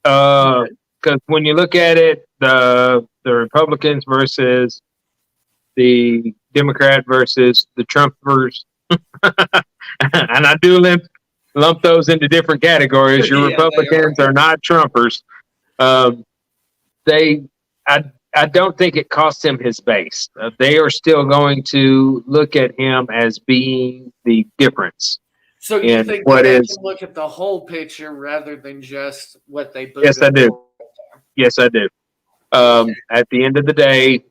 Because when you look at it, the Republicans versus the Democrat versus the Trumpers, and I do lump those into different categories. Your Republicans are not Trumpers. I don't think it costs him his base. They are still going to look at him as being the difference. So you think that they can look at the whole picture rather than just what they booed? Yes, I do. Yes, I do. At the end of the day,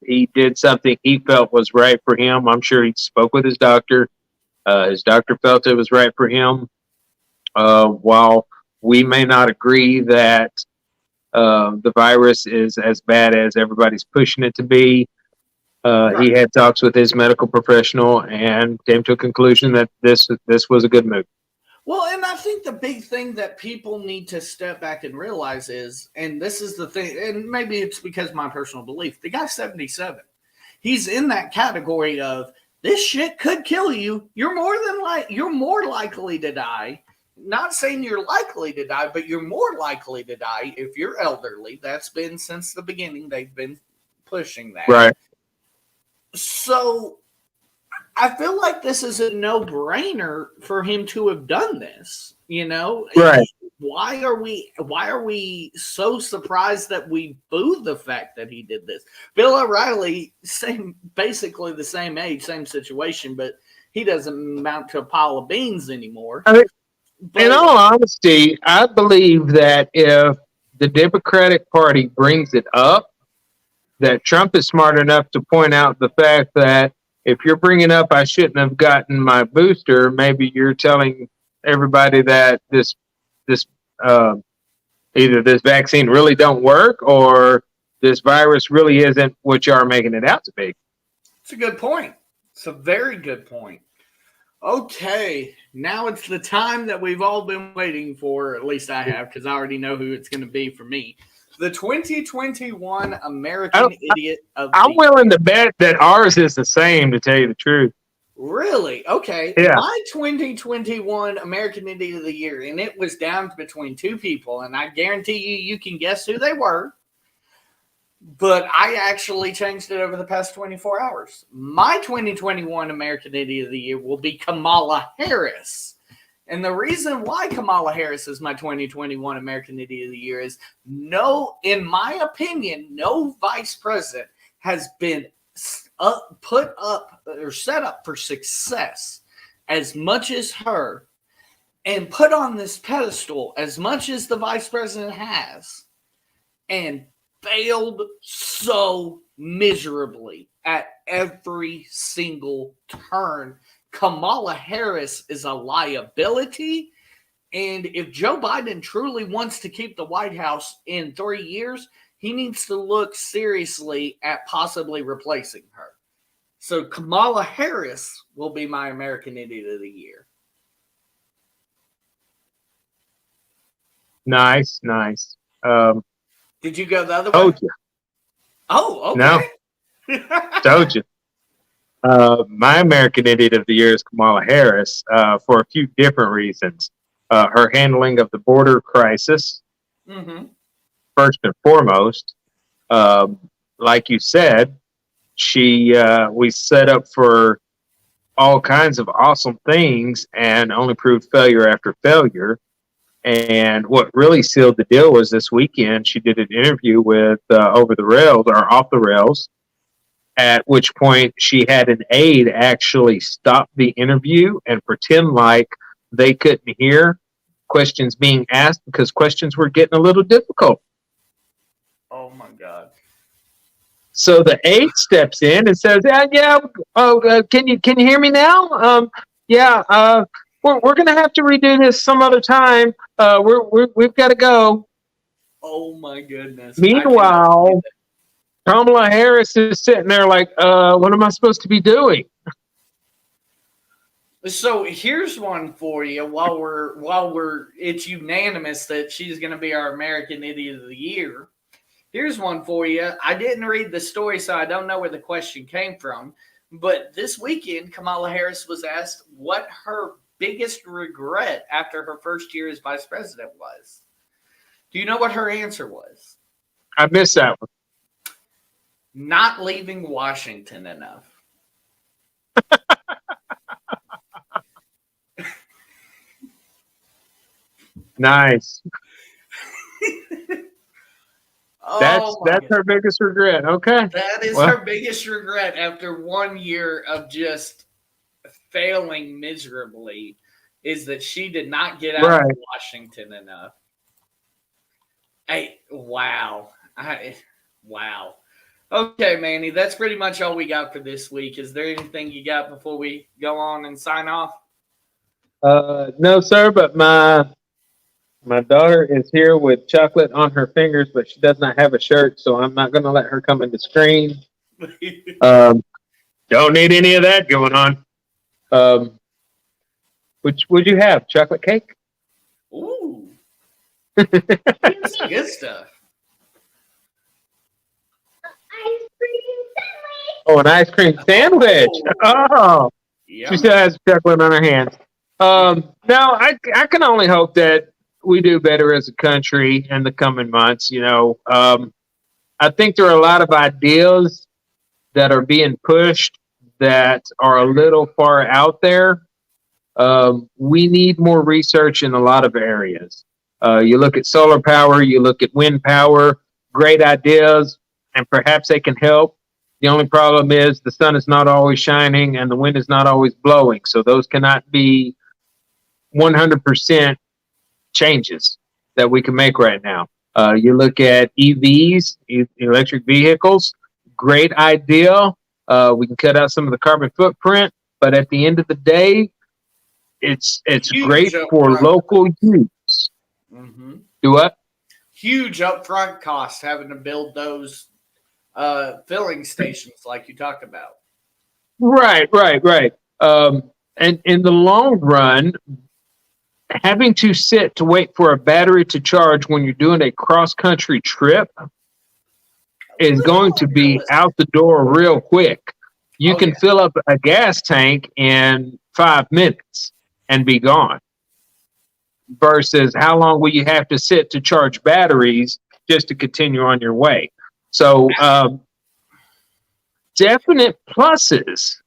he did something he felt was right for him. I'm sure he spoke with his doctor. His doctor felt it was right for him. While we may not agree that the virus is as bad as everybody's pushing it to be, he had talks with his medical professional and came to a conclusion that this was a good move. Well, and I think the big thing that people need to step back and realize is, and this is the thing, and maybe it's because of my personal belief, the guy's 77. He's in that category of this shit could kill you. You're more likely to die. Not saying you're likely to die, but you're more likely to die if you're elderly. That's been since the beginning. They've been pushing that. Right. So I feel like this is a no-brainer for him to have done this. Right? Why are we so surprised that we boo the fact that he did this? Bill O'Reilly, basically the same age, same situation, but he doesn't amount to a pile of beans anymore. In all honesty, I believe that if the Democratic Party brings it up, that Trump is smart enough to point out the fact that if you're bringing up I shouldn't have gotten my booster, maybe you're telling everybody that this either this vaccine really don't work or this virus really isn't what you are making it out to be. It's a good point. It's a very good point. Okay, now it's the time that we've all been waiting for, at least I have, because I already know who it's going to be for me. The 2021 American Idiot of the I'm willing to bet that ours is the same, to tell you the truth. Really? Okay. Yeah. My 2021 American Idiot of the Year, and it was down between two people, and I guarantee you can guess who they were. But I actually changed it over the past 24 hours. My 2021 American Idiot of the Year will be Kamala Harris. And the reason why Kamala Harris is my 2021 American Idiot of the Year is in my opinion, no vice president has been put up or set up for success as much as her and put on this pedestal as much as the vice president has and failed so miserably at every single turn. Kamala Harris is a liability. And if Joe Biden truly wants to keep the White House in 3 years, he needs to look seriously at possibly replacing her. So Kamala Harris will be my American Idiot of the Year. Nice. Did you go the other way? Told you. Oh, okay. No. Told you. My American Idiot of the Year is Kamala Harris for a few different reasons. Her handling of the border crisis, first and foremost. Like you said, we set up for all kinds of awesome things and only proved failure after failure. And what really sealed the deal was this weekend she did an interview with Over the Rails or Off the Rails, at which point she had an aide actually stop the interview and pretend like they couldn't hear questions being asked because questions were getting a little difficult. Oh my God. So the aide steps in and says, can you hear me now? We're going to have to redo this some other time. We've got to go. Oh my goodness. Meanwhile, Kamala Harris is sitting there like, what am I supposed to be doing? So here's one for you. It's unanimous that she's going to be our American Idiot of the Year. Here's one for you. I didn't read the story, so I don't know where the question came from. But this weekend, Kamala Harris was asked what her biggest regret after her first year as vice president was. Do you know what her answer was? I missed that one. Not leaving Washington enough. Nice. That's God. her biggest regret. Okay. That is her biggest regret after 1 year of just failing miserably is that she did not get out of Washington enough. Hey, wow. Wow. Okay, Manny, that's pretty much all we got for this week. Is there anything you got before we go on and sign off? No, sir, but my daughter is here with chocolate on her fingers, but she does not have a shirt, so I'm not going to let her come in the screen. Don't need any of that going on. Which would you have? Chocolate cake? Ooh. That's good stuff. Oh, an ice cream sandwich. Oh, she still has chocolate on her hands. Now, I can only hope that we do better as a country in the coming months. I think there are a lot of ideas that are being pushed that are a little far out there. We need more research in a lot of areas. You look at solar power, you look at wind power, great ideas, and perhaps they can help. The only problem is the sun is not always shining and the wind is not always blowing. So those cannot be 100% changes that we can make right now. You look at EVs, electric vehicles. great idea. We can cut out some of the carbon footprint, but at the end of the day, it's Huge great for upfront. local use. Mm-hmm. Do what? Huge upfront costs having to build those filling stations like you talked about. Right. And in the long run, having to sit to wait for a battery to charge when you're doing a cross-country trip is going to be out the door real quick. You can fill up a gas tank in 5 minutes and be gone. Versus how long will you have to sit to charge batteries just to continue on your way? So definite pluses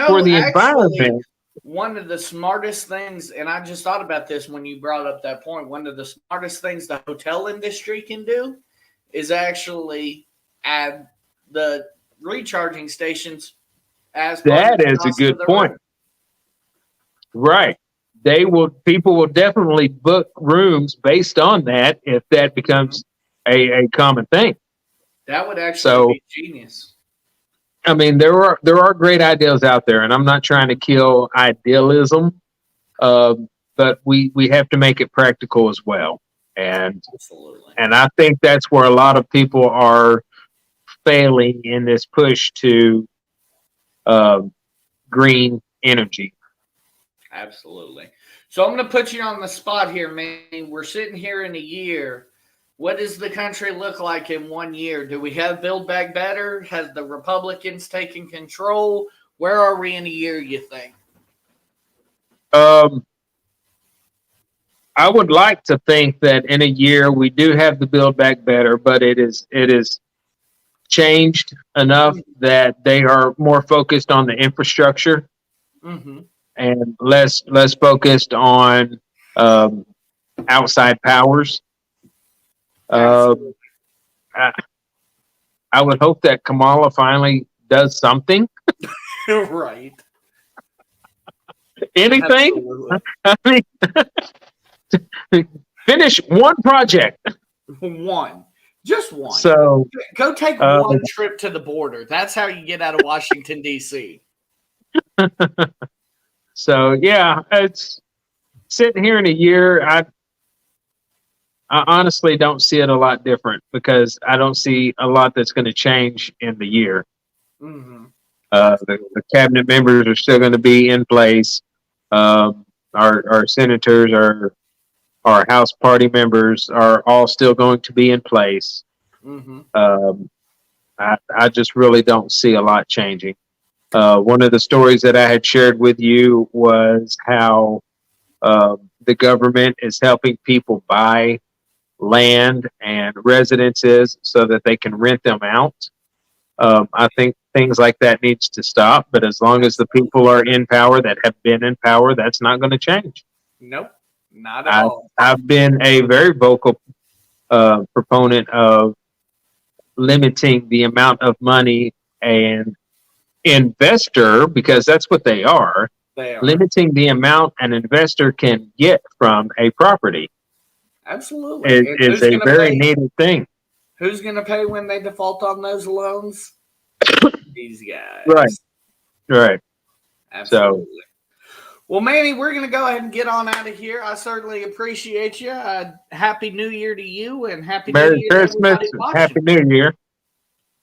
for the environment. One of the smartest things, and I just thought about this when you brought up that point, one of the smartest things the hotel industry can do is actually add the recharging stations as part That of the is a cost good of the point. room. Right. People will definitely book rooms based on that if that becomes a common thing. That would actually be genius. I mean, there are great ideas out there, and I'm not trying to kill idealism, but we have to make it practical as well. And Absolutely. And I think that's where a lot of people are failing in this push to green energy. Absolutely. So I'm going to put you on the spot here, man. We're sitting here in a year. What does the country look like in 1 year? Do we have Build Back Better? Has the Republicans taken control? Where are we in a year, you think? I would like to think that in a year we do have the Build Back Better, but it is changed enough that they are more focused on the infrastructure and less focused on outside powers. I would hope that Kamala finally does something. Right. Anything? I mean, finish one project. One. Just one. So go take one trip to the border. That's how you get out of Washington, D.C. So yeah, it's sitting here in a year. I honestly don't see it a lot different because I don't see a lot that's going to change in the year. The cabinet members are still going to be in place. Our senators, our House party members are all still going to be in place. I just really don't see a lot changing. One of the stories that I had shared with you was how the government is helping people buy land and residences so that they can rent them out. I think things like that needs to stop, but as long as the people are in power that have been in power, that's not going to change. Nope, not at all. I've been a very vocal proponent of limiting the amount of money an investor, because that's what they are, limiting the amount an investor can get from a property. Absolutely. Is a very needed thing. Who's going to pay when they default on those loans? These guys. Right. Absolutely. Well, Manny, we're going to go ahead and get on out of here. I certainly appreciate you. Happy New Year to you, and Happy New Year Merry Christmas, Happy New Year.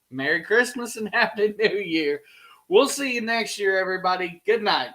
Merry Christmas and Happy New Year. We'll see you next year, everybody. Good night.